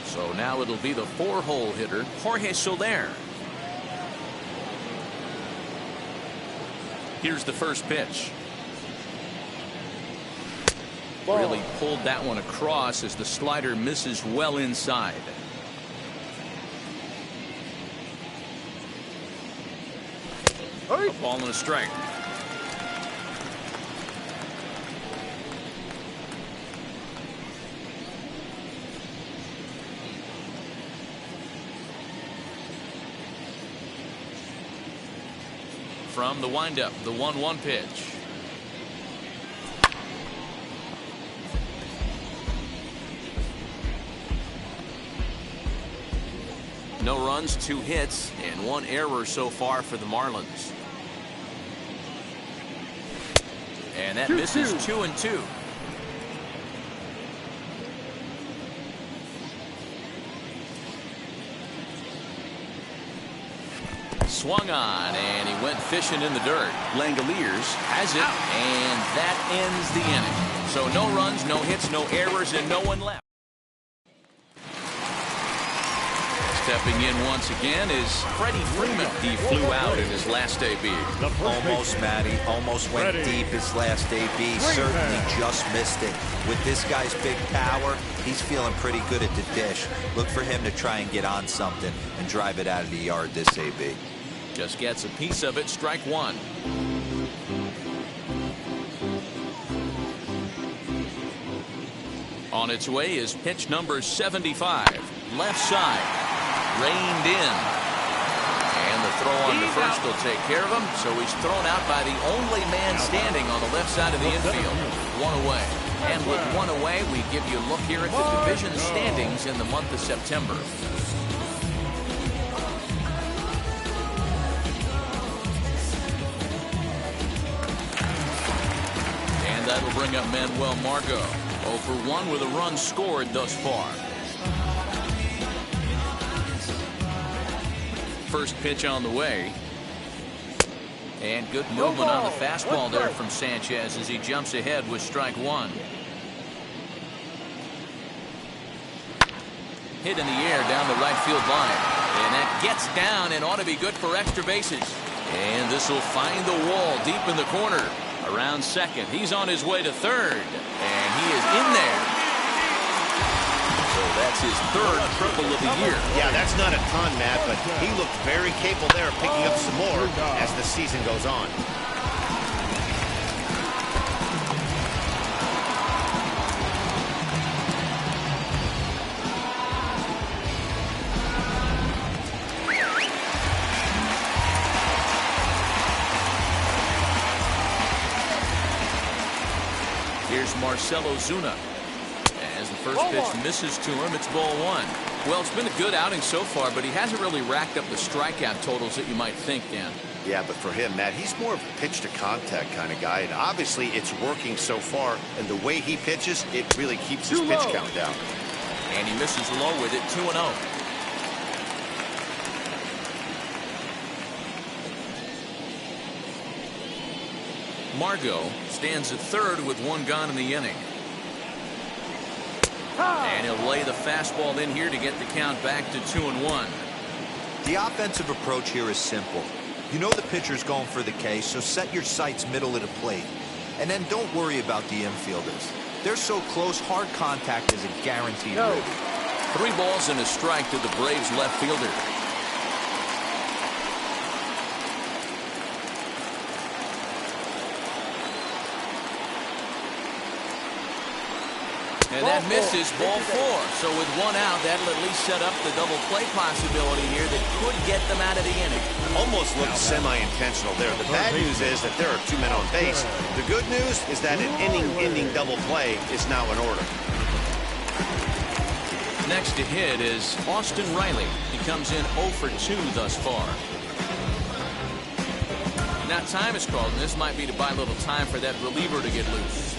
So now it'll be the 4-hole hitter, Jorge Soler. Here's the first pitch. Really pulled that one across as the slider misses well inside. A ball and a strike. From the windup, the 1-1 pitch. No runs, 2 hits, and 1 error so far for the Marlins. And that misses 2-2. Swung on, and he went fishing in the dirt. Langoliers has it, and that ends the inning. So no runs, no hits, no errors, and no one left. Stepping in once again is Freddie Freeman. He flew out in his last AB. Almost, Matty. Almost went deep his last AB. Certainly just missed it. With this guy's big power, he's feeling pretty good at the dish. Look for him to try and get on something and drive it out of the yard this AB. Just gets a piece of it. Strike 1. On its way is pitch number 75. Left side. Reined in. And the throw on to first will take care of him. So he's thrown out by the only man standing on the left side of the infield. 1 away. And with 1 away, we give you a look here at the division standings in the month of September. And that'll bring up Manuel Margot. 0 for 1 with a run scored thus far. First pitch on the way. And good movement on the fastball there from Sanchez as he jumps ahead with strike 1. Hit in the air down the right field line. And that gets down and ought to be good for extra bases. And this will find the wall deep in the corner. Around second. He's on his way to third. And he is in there. So that's his 3rd triple of the year. Yeah, that's not a ton, Matt, but he looked very capable there of picking up some more as the season goes on. Here's Marcelo Zuna. As the first pitch misses to him, it's ball 1. Well, it's been a good outing so far, but he hasn't really racked up the strikeout totals that you might think, Dan. Yeah, but for him, Matt, he's more of a pitch-to-contact kind of guy, and obviously it's working so far, and the way he pitches, it really keeps his pitch count down. And he misses low with it, 2-0. Margot stands at third with 1 gone in the inning. And he'll lay the fastball in here to get the count back to 2-1. The offensive approach here is simple. You know the pitcher's going for the K, so set your sights middle of the plate. And then don't worry about the infielders. They're so close, hard contact is a guaranteed win. 3 balls and a strike to the Braves left fielder. And that misses ball 4. So with one out, that'll at least set up the double play possibility here that could get them out of the inning. Almost looked semi-intentional there. The bad news is that there are 2 men on base. The good news is that an inning-ending double play is now in order. Next to hit is Austin Riley. He comes in 0 for 2 thus far. Now time is called, and this might be to buy a little time for that reliever to get loose.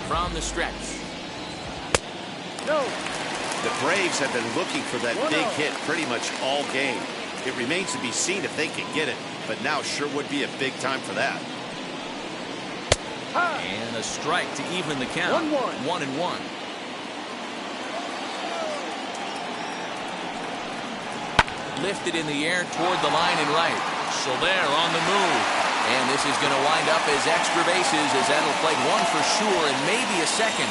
From the stretch. No. The Braves have been looking for that big hit pretty much all game. It remains to be seen if they can get it, but now sure would be a big time for that. And a strike to even the count. 1-1. Lifted in the air toward the line and right. Soler on the move. And this is going to wind up as extra bases, as that'll play 1 for sure and maybe a second.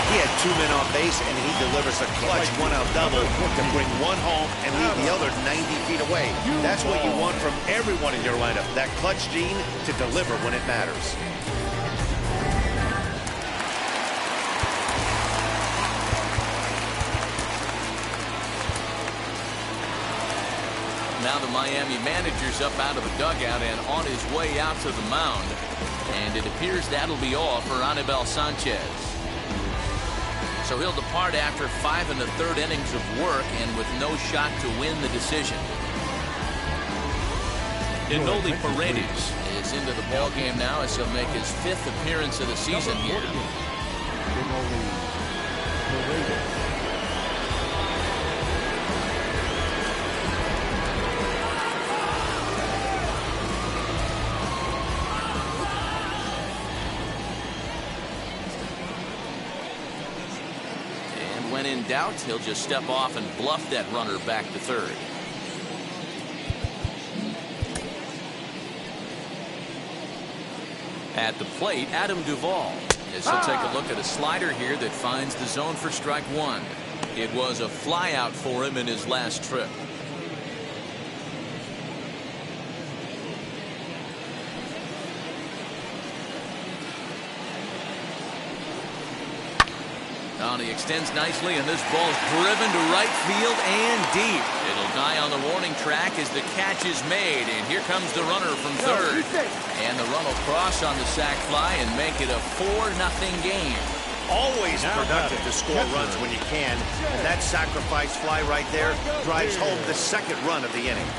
He had 2 men on base, and he delivers a clutch 1-out double to bring 1 home and leave the other 90 feet away. That's what you want from everyone in your lineup, that clutch gene to deliver when it matters. Now the Miami manager's up out of the dugout and on his way out to the mound. And it appears that'll be all for Anibal Sanchez. So he'll depart after 5 1/3 innings of work and with no shot to win the decision. Enoli Paredes is into the ball game now as he'll make his 5th appearance of the season here. When in doubt, he'll just step off and bluff that runner back to third. At the plate, Adam Duvall, as he'll take a look at a slider here that finds the zone for strike 1. It was a flyout for him in his last trip. He extends nicely, and this ball's driven to right field and deep. It'll die on the warning track as the catch is made, and here comes the runner from third. And the run will cross on the sac fly and make it a 4-0 game. Always productive to score runs when you can, and that sacrifice fly right there drives home the 2nd run of the inning.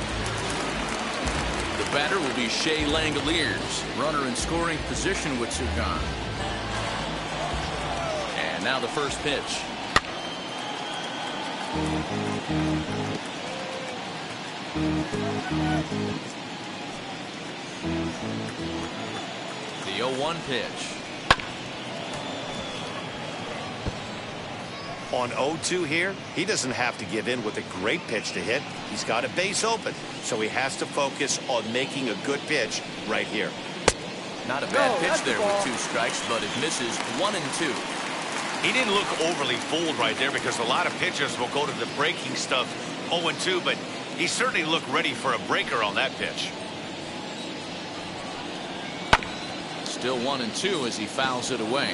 The batter will be Shea Langoliers, runner in scoring position with Sugan. Now the first pitch. The 0-1 pitch. On 0-2 here, he doesn't have to give in with a great pitch to hit. He's got a base open, so he has to focus on making a good pitch right here. Not a bad pitch there with 2 strikes, but it misses 1 and 2. He didn't look overly fooled right there because a lot of pitchers will go to the breaking stuff 0-2, but he certainly looked ready for a breaker on that pitch. Still 1 and 2 as he fouls it away.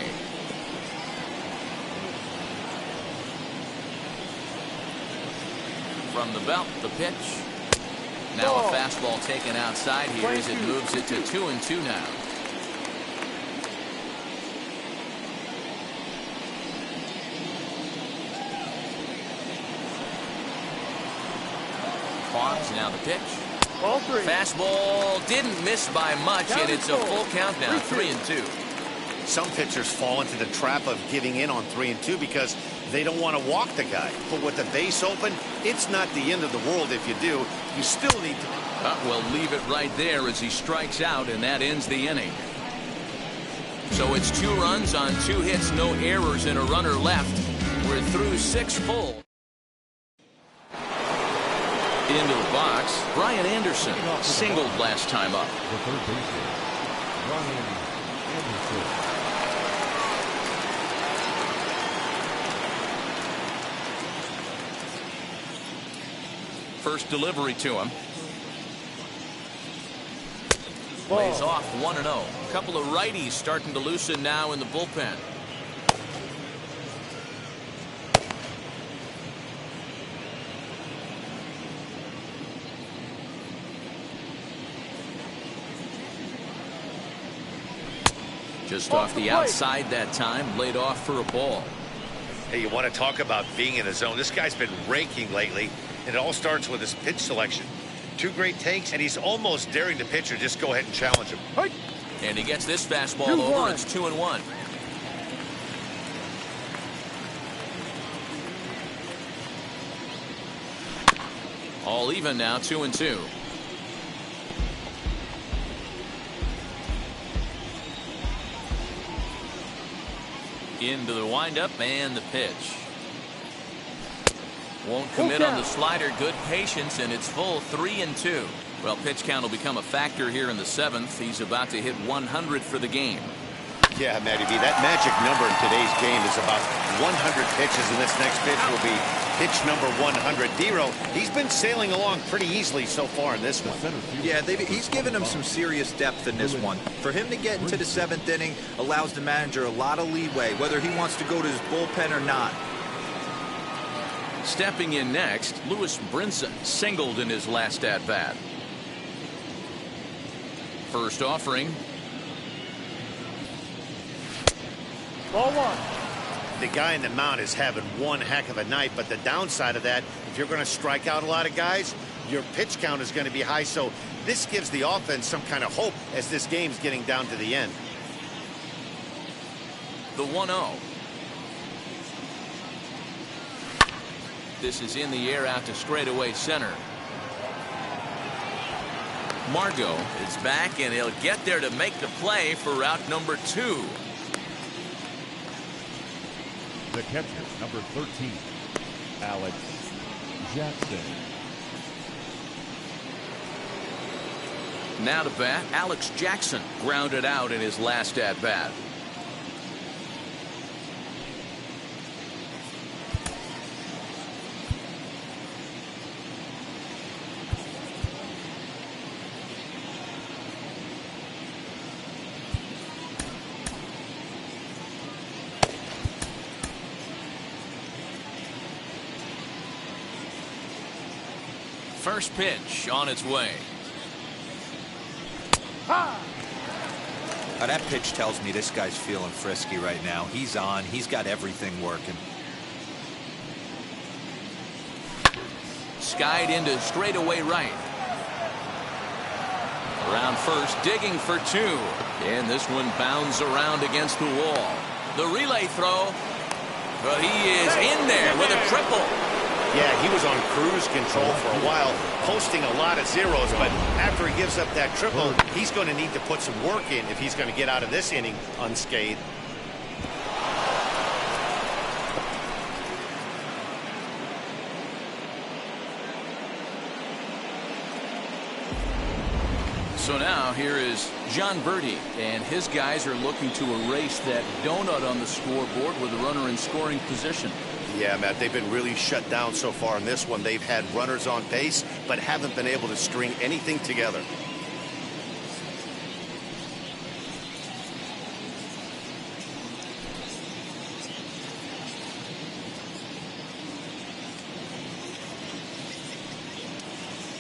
From the belt, the pitch. Now a fastball taken outside here as it moves it to 2-2 now. Now the pitch. Fastball didn't miss by much, and it's a full count now, 3-2. Some pitchers fall into the trap of giving in on 3-2 because they don't want to walk the guy. But with the base open, it's not the end of the world if you do. You still need to. Well, leave it right there as he strikes out, and that ends the inning. So it's 2 runs on 2 hits, no errors, and a runner left. We're through 6 full. Into the box, Brian Anderson singled last time up. The third baseman, Brian Anderson. first delivery to him. Ball. Lays off 1-0. A couple of righties starting to loosen now in the bullpen. Just off the outside that time, laid off for a ball. Hey, you want to talk about being in the zone? This guy's been raking lately, and it all starts with his pitch selection. 2 great takes, and he's almost daring the pitcher just go ahead and challenge him. Hey. And he gets this fastball 2-1. over. It's 2-1. All even now, 2-2. Into the windup and the pitch. Won't commit on the slider. Good patience, and it's full 3-2. Well, pitch count will become a factor here in the 7th. He's about to hit 100 for the game. Yeah, Matty B, that magic number in today's game is about 100 pitches, and this next pitch will be pitch number 100. Dero, he's been sailing along pretty easily so far in this one. Yeah, he's given him some serious depth in this one. For him to get into the 7th inning allows the manager a lot of leeway, whether he wants to go to his bullpen or not. Stepping in next, Lewis Brinson singled in his last at-bat. First offering. Ball 1. The guy in the mound is having one heck of a night, but the downside of that, if you're going to strike out a lot of guys, your pitch count is going to be high. So this gives the offense some kind of hope as this game's getting down to the end. The 1-0. This is in the air out to straightaway center. Margot is back, and he'll get there to make the play for route number 2. The catcher, number 13, Alex Jackson. Now to bat, Alex Jackson grounded out in his last at-bat. First pitch on its way. Now that pitch tells me this guy's feeling frisky right now. He's on. He's got everything working. Skied into straightaway right. Around first, digging for 2. And this one bounds around against the wall. The relay throw. But he is in there with a triple. Yeah, he was on cruise control for a while, posting a lot of zeros, but after he gives up that triple, he's going to need to put some work in if he's going to get out of this inning unscathed. So now here is John Birdie, and his guys are looking to erase that donut on the scoreboard with a runner in scoring position. Yeah, Matt, they've been really shut down so far in this one. They've had runners on base, but haven't been able to string anything together.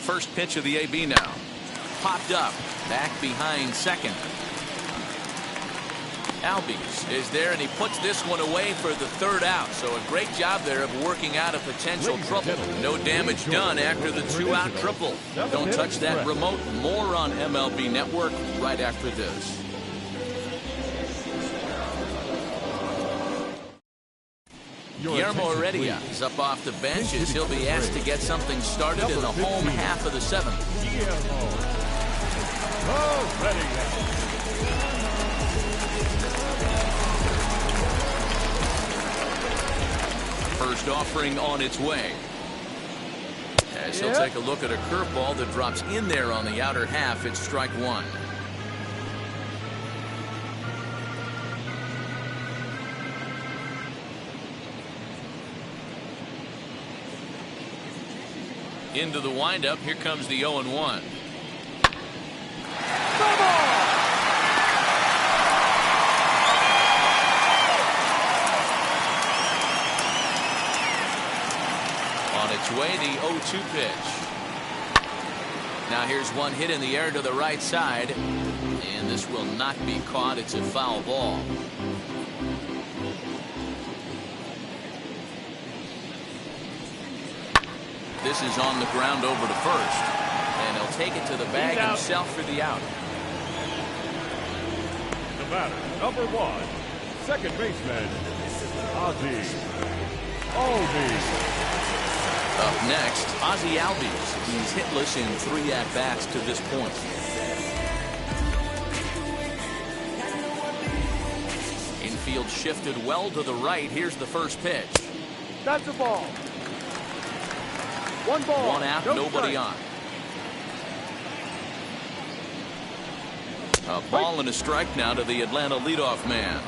First pitch of the AB now. Popped up, back behind second. Albies is there, and he puts this one away for the 3rd out. So a great job there of working out a potential trouble. No damage done after the 2-out triple. Don't touch that remote. More on MLB Network right after this. Guillermo Heredia is up off the bench as he'll be asked to get something started in the home half of the 7th. First offering on its way. As he'll take a look at a curveball that drops in there on the outer half. It's strike 1. Into the windup. Here comes the 0-1. On its way, the 0-2 pitch. Now here's one hit in the air to the right side, and this will not be caught. It's a foul ball. This is on the ground over to first, and he'll take it to the bag himself for the out. The batter, number 1, second baseman, Ozzie Albies. Up next, Ozzie Albies. He's hitless in 3 at-bats to this point. Infield shifted well to the right. Here's the first pitch. That's a ball. 1 ball. 1 out, nobody on. A ball and a strike now to the Atlanta leadoff man.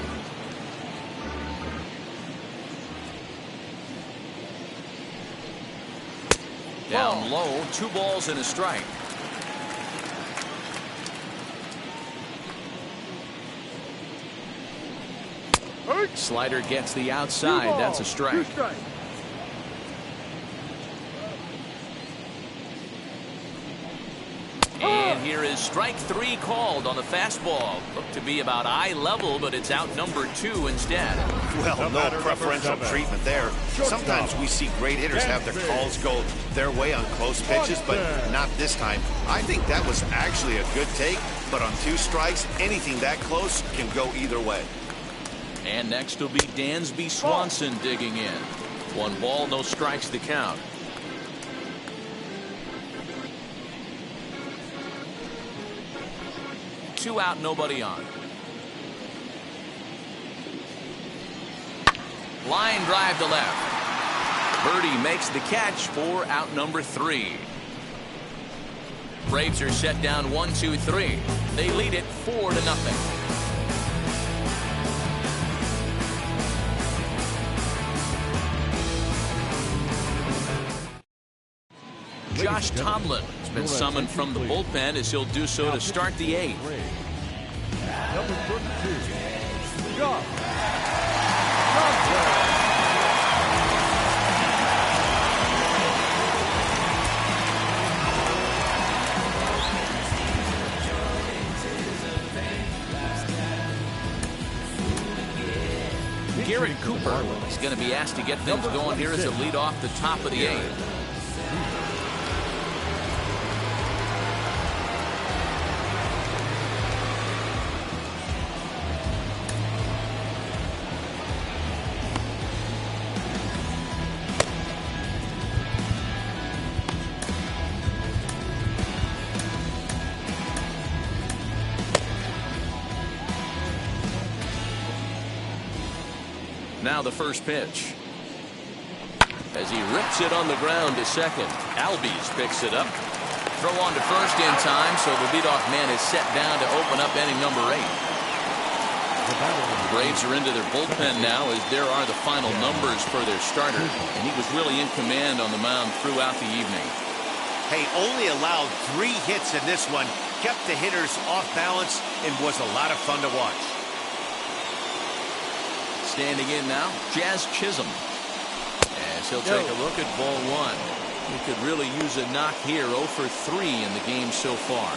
Down low, 2 balls and a strike. Slider gets the outside. That's a strike. And here is strike 3 called on the fastball. Looked to be about eye level, but it's out number 2 instead. Well, no preferential treatment there. Sometimes we see great hitters have their calls go their way on close pitches, but not this time. I think that was actually a good take, but on 2 strikes, anything that close can go either way. And next will be Dansby Swanson digging in. 1 ball, no strikes to count. Two out, nobody on. Line drive to left. Birdie makes the catch for out number 3. Braves are set down 1-2-3. They lead it 4-0. Josh Tomlin has been summoned from the bullpen as he'll do so to start the 8th. Number 32, Josh. Garrett Cooper is going to be asked to get things going here as a lead off the top of the 8th. Now the first pitch. As he rips it on the ground to second, Albies picks it up. Throw on to first in time, so the leadoff man is set down to open up inning number 8. The Braves are into their bullpen now as there are the final numbers for their starter, and he was really in command on the mound throughout the evening. Hey, only allowed 3 hits in this one, kept the hitters off balance, and was a lot of fun to watch. Standing in now, Jazz Chisholm. As he'll take a look at ball 1. He could really use a knock here. 0 for 3 in the game so far.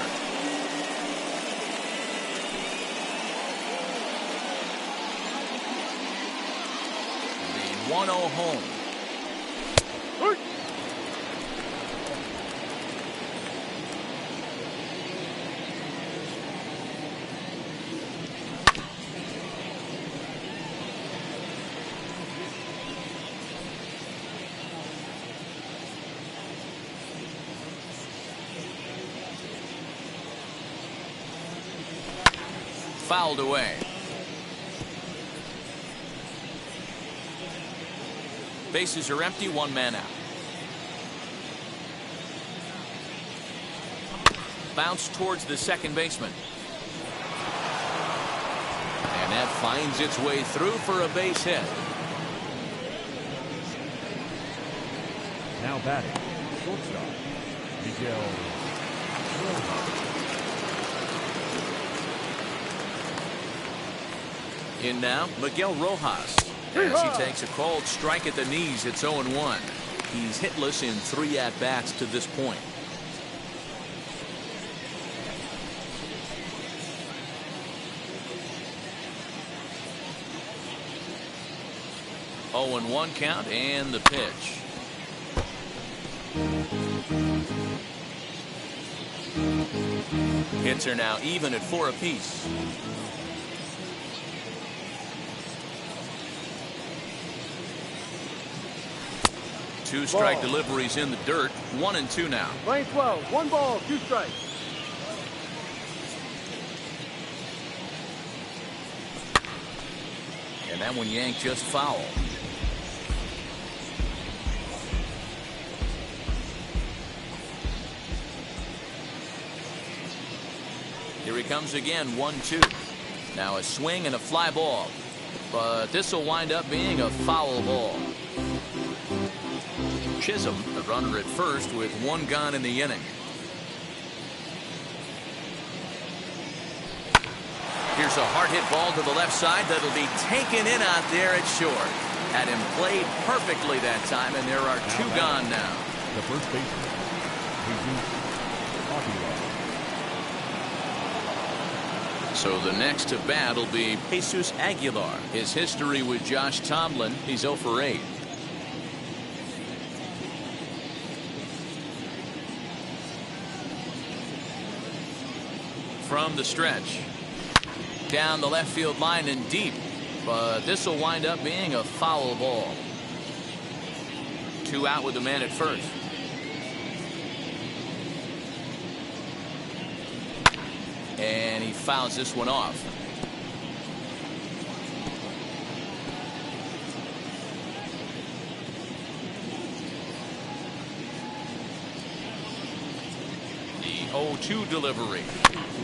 The 1-0 home. Fouled away. Bases are empty, 1 man out. Bounce towards the second baseman. And that finds its way through for a base hit. Now batting, shortstop, Miguel. In now, Miguel Rojas. As he takes a called strike at the knees, it's 0-1. He's hitless in 3 at-bats to this point. Oh, 0-1 count, and the pitch. Hits are now even at 4 apiece. Two strike deliveries in the dirt. 1-2 now. Lane 12, 1 ball, 2 strikes. And that one yanked just foul. Here he comes again, 1-2. Now a swing and a fly ball. But this will wind up being a foul ball. Chisholm, the runner at first with 1 gone in the inning. Here's a hard hit ball to the left side that'll be taken in out there at short. Had him played perfectly that time, and there are 2 gone now. The first baseman, So the next to bat will be Jesus Aguilar. His history with Josh Tomlin, he's 0 for 8. From the stretch. Down the left field line and deep. But this will wind up being a foul ball. 2 out with the man at first. And he fouls this one off. The 0-2 delivery.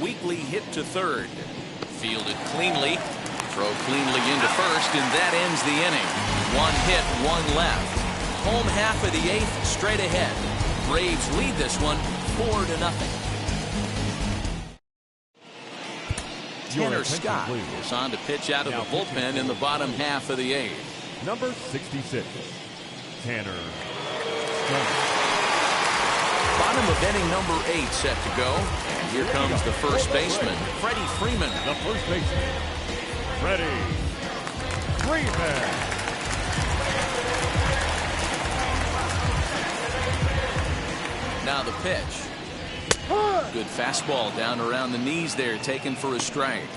Weakly hit to third. Fielded cleanly. Throw cleanly into first, and that ends the inning. 1 hit, 1 left. Home half of the 8th, straight ahead. Braves lead this one 4-0. Tanner Scott is on to pitch out of the bullpen in the bottom half of the 8th. Number 66, Tanner Scott. Bottom of inning number 8 set to go. And here comes the first baseman, Freddie Freeman. The first baseman, Freddie Freeman. Now the pitch. Good fastball down around the knees there, taken for a strike.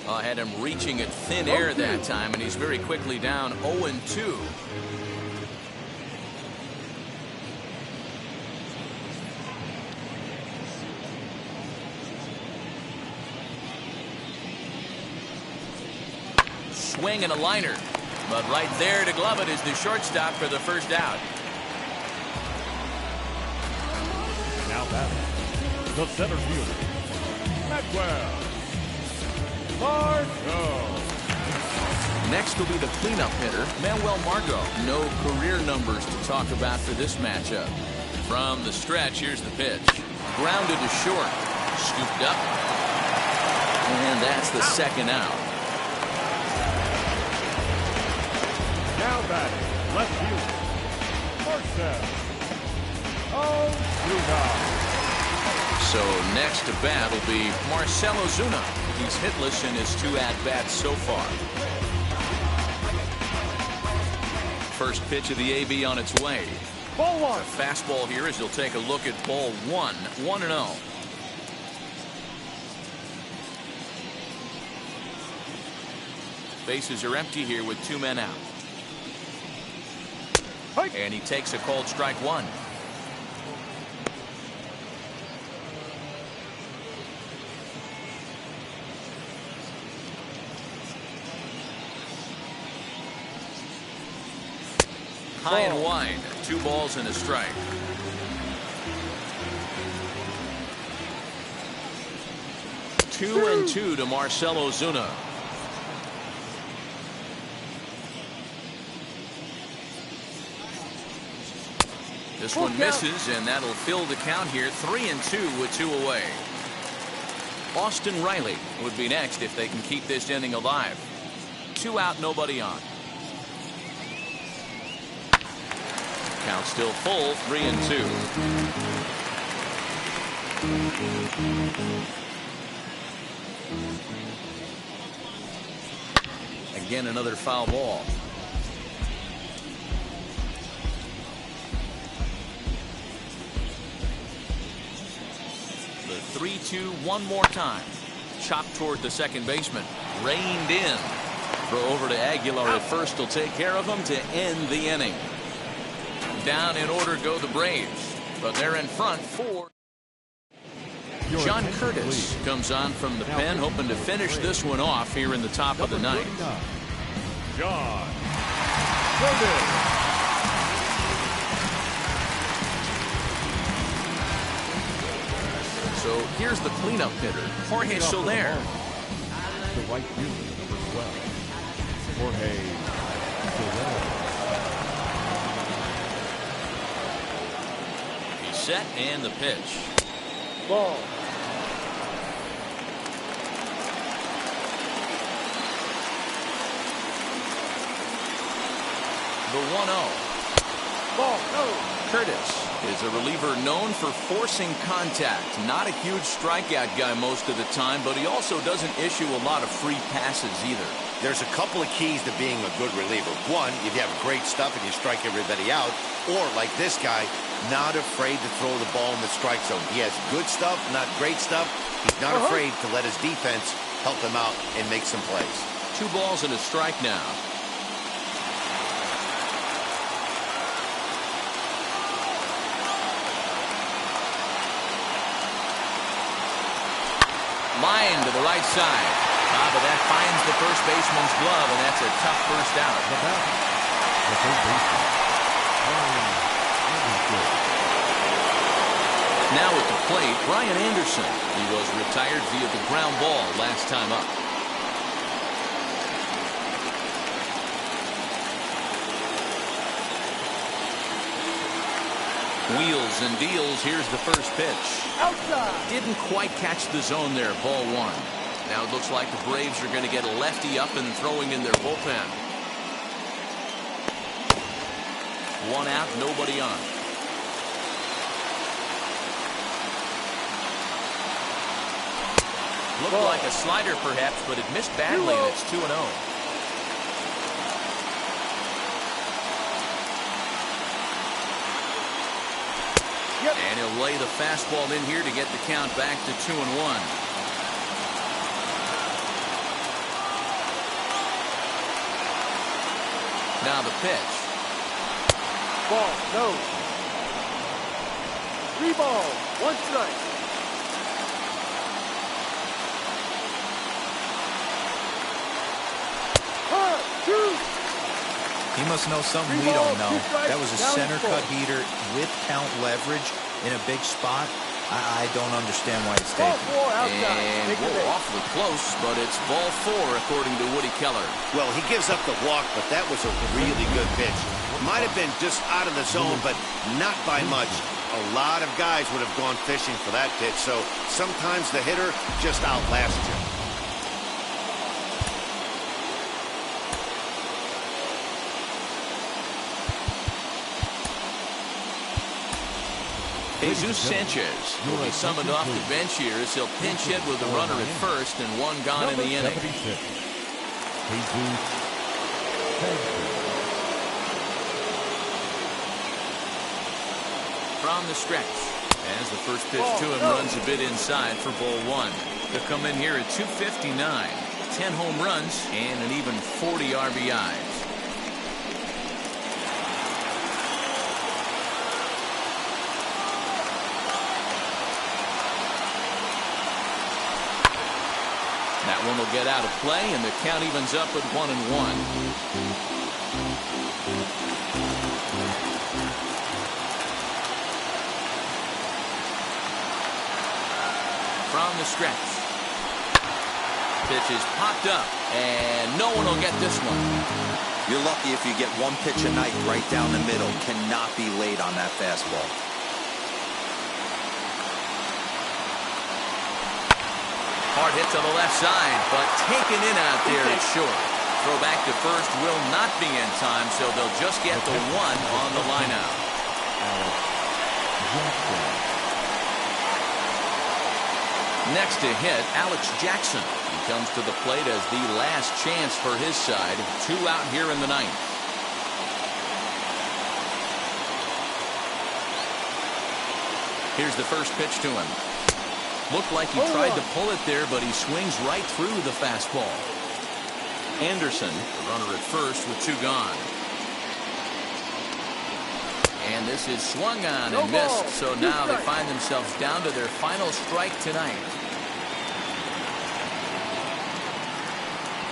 Had him reaching at thin air that time, and he's very quickly down 0-2. Swing and a liner. But right there to glove it is the shortstop for the first out. Now batting, the center fielder, Maxwell. Margot. Next will be the cleanup hitter, Manuel Margot. No career numbers to talk about for this matchup. From the stretch, here's the pitch. Grounded to short. Scooped up. And that's the second out. Now batting, left fielder, Marcell Ozuna. So next to bat will be Marcell Ozuna. He's hitless in his 2 at-bats so far. First pitch of the AB on its way. Ball 1. A fastball here as he'll take a look at ball 1. 1-0. Bases are empty here with 2 men out. And he takes a called strike 1. High and wide. 2 balls and a strike. Two and two to Marcell Ozuna. This Full one count. misses, and that'll fill the count here. 3-2 with 2 away. Austin Riley would be next if they can keep this inning alive. 2 out, nobody on. Count still full, 3-2. Again, another foul ball. The 3-2 one more time. Chopped toward the second baseman. Reined in. Throw over to Aguilar at first will take care of him to end the inning. Down in order go the Braves, but they're in front 4. John Curtis comes on from the pen, hoping to finish this one off here in the top of the ninth. John Curtis. So here's the cleanup hitter, Jorge Soler. The right fielder, number 12, Jorge Soler. He's set and the pitch. Ball. The 1-0. Ball. No. Curtis is a reliever known for forcing contact. Not a huge strikeout guy most of the time, but he also doesn't issue a lot of free passes either. There's a couple of keys to being a good reliever. One, if you have great stuff and you strike everybody out, or like this guy, not afraid to throw the ball in the strike zone. He has good stuff, not great stuff. He's not afraid to let his defense help him out and make some plays. 2 balls and a strike now. Line to the right side. But that finds the first baseman's glove, and that's a tough first out. The third baseman. Now at the plate, Brian Anderson. He was retired via the ground ball last time up. Wheels and deals. Here's the first pitch. Outside. Didn't quite catch the zone there. Ball 1. Now it looks like the Braves are going to get a lefty up and throwing in their bullpen. 1 out, nobody on. Looked like a slider perhaps, but it missed badly, and it's 2-0. Yep. And he'll lay the fastball in here to get the count back to 2-1. Now the pitch. Ball. No. 3 balls. 1 strike. He must know something we don't know. That was a center cut heater with count leverage in a big spot. I don't understand why it's taken. Ball 4 outside. And we're awfully close, but it's ball 4 according to Woody Keller. Well, he gives up the walk, but that was a really good pitch. Might have been just out of the zone, but not by much. A lot of guys would have gone fishing for that pitch, so sometimes the hitter just outlasts you. Jesus Sanchez will be summoned off the bench here as he'll pinch hit with the runner at first and 1 gone in the inning. From the stretch, as the first pitch to him runs a bit inside for ball 1. They'll come in here at 259, 10 home runs, and an even 40 RBIs. That one will get out of play, and the count evens up at 1-1. From the stretch. Pitch is popped up, and no one will get this one. You're lucky if you get one pitch a night right down the middle. Cannot be late on that fastball. Hard hit to the left side, but taken in out there is short. Throw back to first will not be in time, so they'll just get the one on the line out. Next to hit, Alex Jackson. He comes to the plate as the last chance for his side. 2 out here in the ninth. Here's the first pitch to him. Looked like he tried to pull it there, but he swings right through the fastball. Anderson, the runner at first with 2 gone. And this is swung on and missed, so now they find themselves down to their final strike tonight.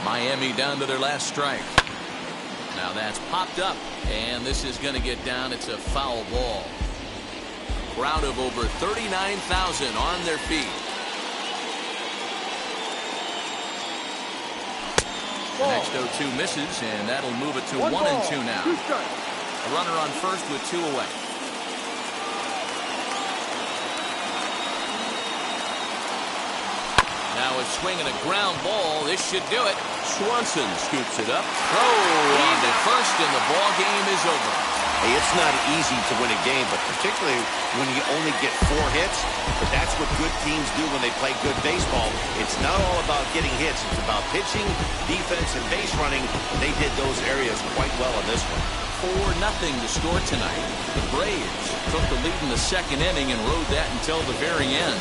Miami down to their last strike. Now that's popped up, and this is going to get down. It's a foul ball. Crowd of over 39,000 on their feet. The next 0-2 misses, and that'll move it to 1-2 now. A runner on first with 2 away. Now a swing and a ground ball. This should do it. Swanson scoops it up. Throw on to first, and the ball game is over. Hey, it's not easy to win a game, but particularly when you only get 4 hits. But that's what good teams do when they play good baseball. It's not all about getting hits. It's about pitching, defense, and base running. They did those areas quite well in this one. 4-0 to score tonight. The Braves took the lead in the second inning and rode that until the very end.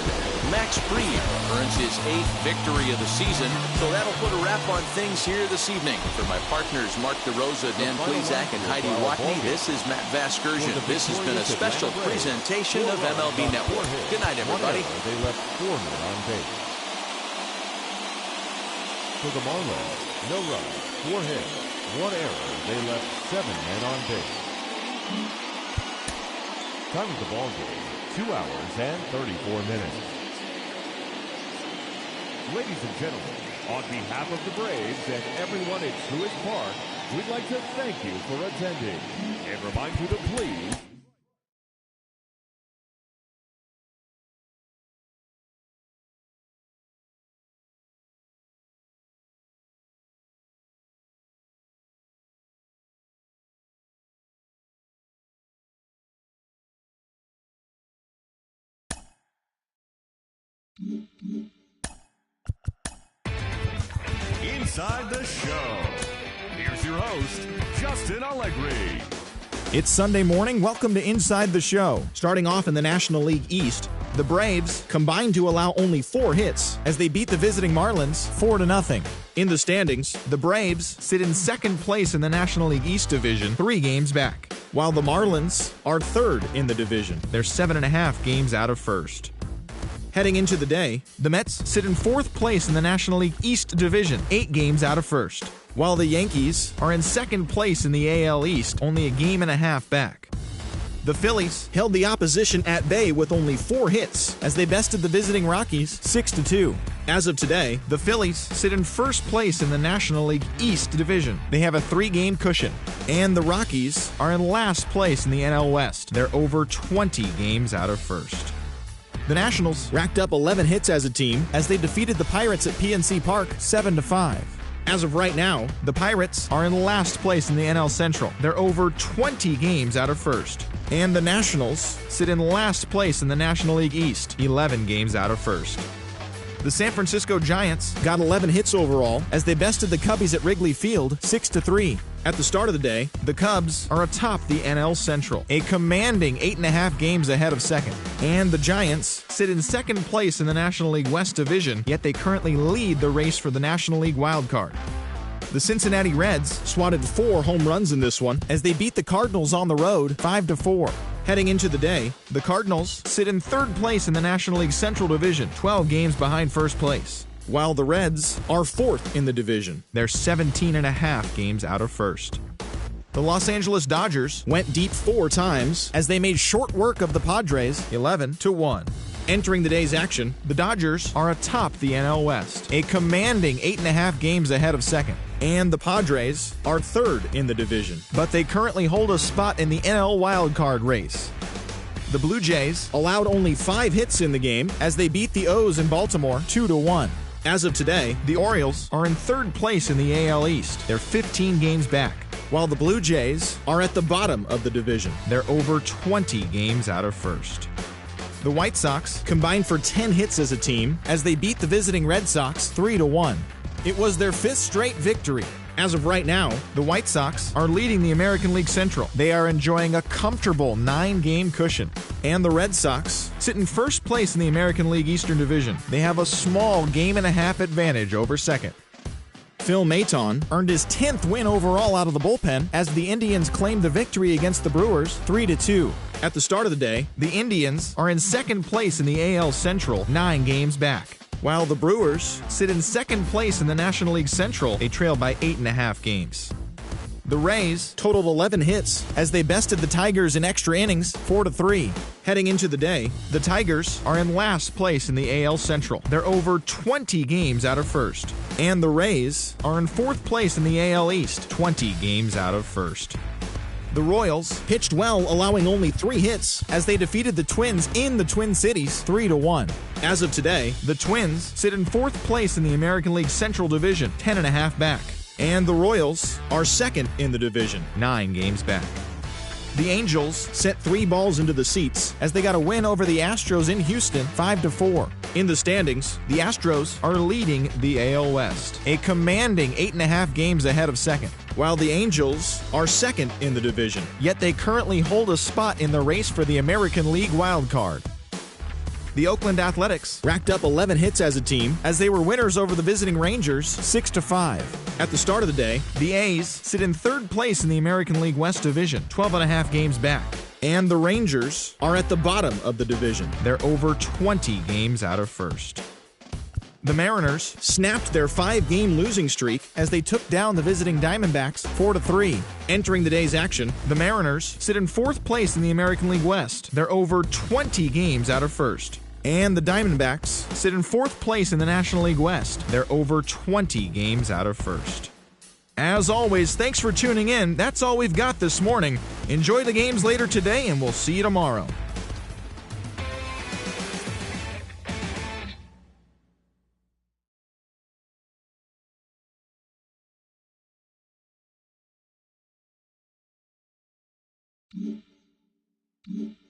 Max Fried earns his 8th victory of the season, so that'll put a wrap on things here this evening. For my partners Mark DeRosa, Dan Plezak, and Heidi Watney, this is Matt Vasgersian. This has been a special presentation of MLB Network. Good night, everybody. They left 4 men on base. For the Marlins, no runs, 4 hits, 1 error. They left 7 men on base. Time of the ball game, 2 hours and 34 minutes. Ladies and gentlemen, on behalf of the Braves and everyone at Truist Park, we'd like to thank you for attending and remind you to please Inside the Show. Here's your host, Justin Allegri. It's Sunday morning. Welcome to Inside the Show. Starting off in the National League East, the Braves combined to allow only 4 hits as they beat the visiting Marlins 4-0. In the standings, the Braves sit in second place in the National League East division, 3 games back, while the Marlins are third in the division. They're 7.5 games out of first. Heading into the day, the Mets sit in 4th place in the National League East division, 8 games out of first, while the Yankees are in 2nd place in the AL East, only a game and a half back. The Phillies held the opposition at bay with only 4 hits as they bested the visiting Rockies 6-2. As of today, the Phillies sit in 1st place in the National League East division. They have a 3-game cushion. And the Rockies are in last place in the NL West. They're over 20 games out of first. The Nationals racked up 11 hits as a team as they defeated the Pirates at PNC Park 7-5. As of right now, the Pirates are in last place in the NL Central. They're over 20 games out of first. And the Nationals sit in last place in the National League East, 11 games out of first. The San Francisco Giants got 11 hits overall as they bested the Cubbies at Wrigley Field 6-3. At the start of the day, the Cubs are atop the NL Central, a commanding 8.5 games ahead of second. And the Giants sit in 2nd place in the National League West division, yet they currently lead the race for the National League wildcard. The Cincinnati Reds swatted 4 home runs in this one as they beat the Cardinals on the road 5-4. Heading into the day, the Cardinals sit in 3rd place in the National League Central Division, 12 games behind first place, while the Reds are 4th in the division. They're 17.5 games out of first. The Los Angeles Dodgers went deep 4 times as they made short work of the Padres 11-1. Entering the day's action, the Dodgers are atop the NL West, a commanding 8.5 games ahead of second. And the Padres are third in the division, but they currently hold a spot in the NL wildcard race. The Blue Jays allowed only 5 hits in the game as they beat the O's in Baltimore 2-1. As of today, the Orioles are in third place in the AL East. They're 15 games back, while the Blue Jays are at the bottom of the division. They're over 20 games out of first. The White Sox combined for 10 hits as a team as they beat the visiting Red Sox 3-1. It was their 5th straight victory. As of right now, the White Sox are leading the American League Central. They are enjoying a comfortable 9-game cushion. And the Red Sox sit in first place in the American League Eastern Division. They have a small 1.5 game advantage over second. Phil Maton earned his 10th win overall out of the bullpen as the Indians claimed the victory against the Brewers 3-2. At the start of the day, the Indians are in second place in the AL Central, 9 games back, while the Brewers sit in second place in the National League Central. They trail by 8.5 games. The Rays totaled 11 hits as they bested the Tigers in extra innings 4-3. Heading into the day, the Tigers are in last place in the AL Central. They're over 20 games out of first. And the Rays are in fourth place in the AL East, 20 games out of first. The Royals pitched well, allowing only 3 hits as they defeated the Twins in the Twin Cities 3-1. As of today, the Twins sit in fourth place in the American League Central Division, 10.5 back. And the Royals are second in the division, 9 games back. The Angels sent 3 balls into the seats as they got a win over the Astros in Houston, 5-4. In the standings, the Astros are leading the AL West, a commanding 8.5 games ahead of second, while the Angels are second in the division, yet they currently hold a spot in the race for the American League wild card. The Oakland Athletics racked up 11 hits as a team as they were winners over the visiting Rangers 6-5. At the start of the day, the A's sit in third place in the American League West Division, 12.5 games back. And the Rangers are at the bottom of the division. They're over 20 games out of first. The Mariners snapped their 5-game losing streak as they took down the visiting Diamondbacks 4-3. Entering the day's action, the Mariners sit in fourth place in the American League West. They're over 20 games out of first. And the Diamondbacks sit in fourth place in the National League West. They're over 20 games out of first. As always, thanks for tuning in. That's all we've got this morning. Enjoy the games later today, and we'll see you tomorrow. Mm-hmm.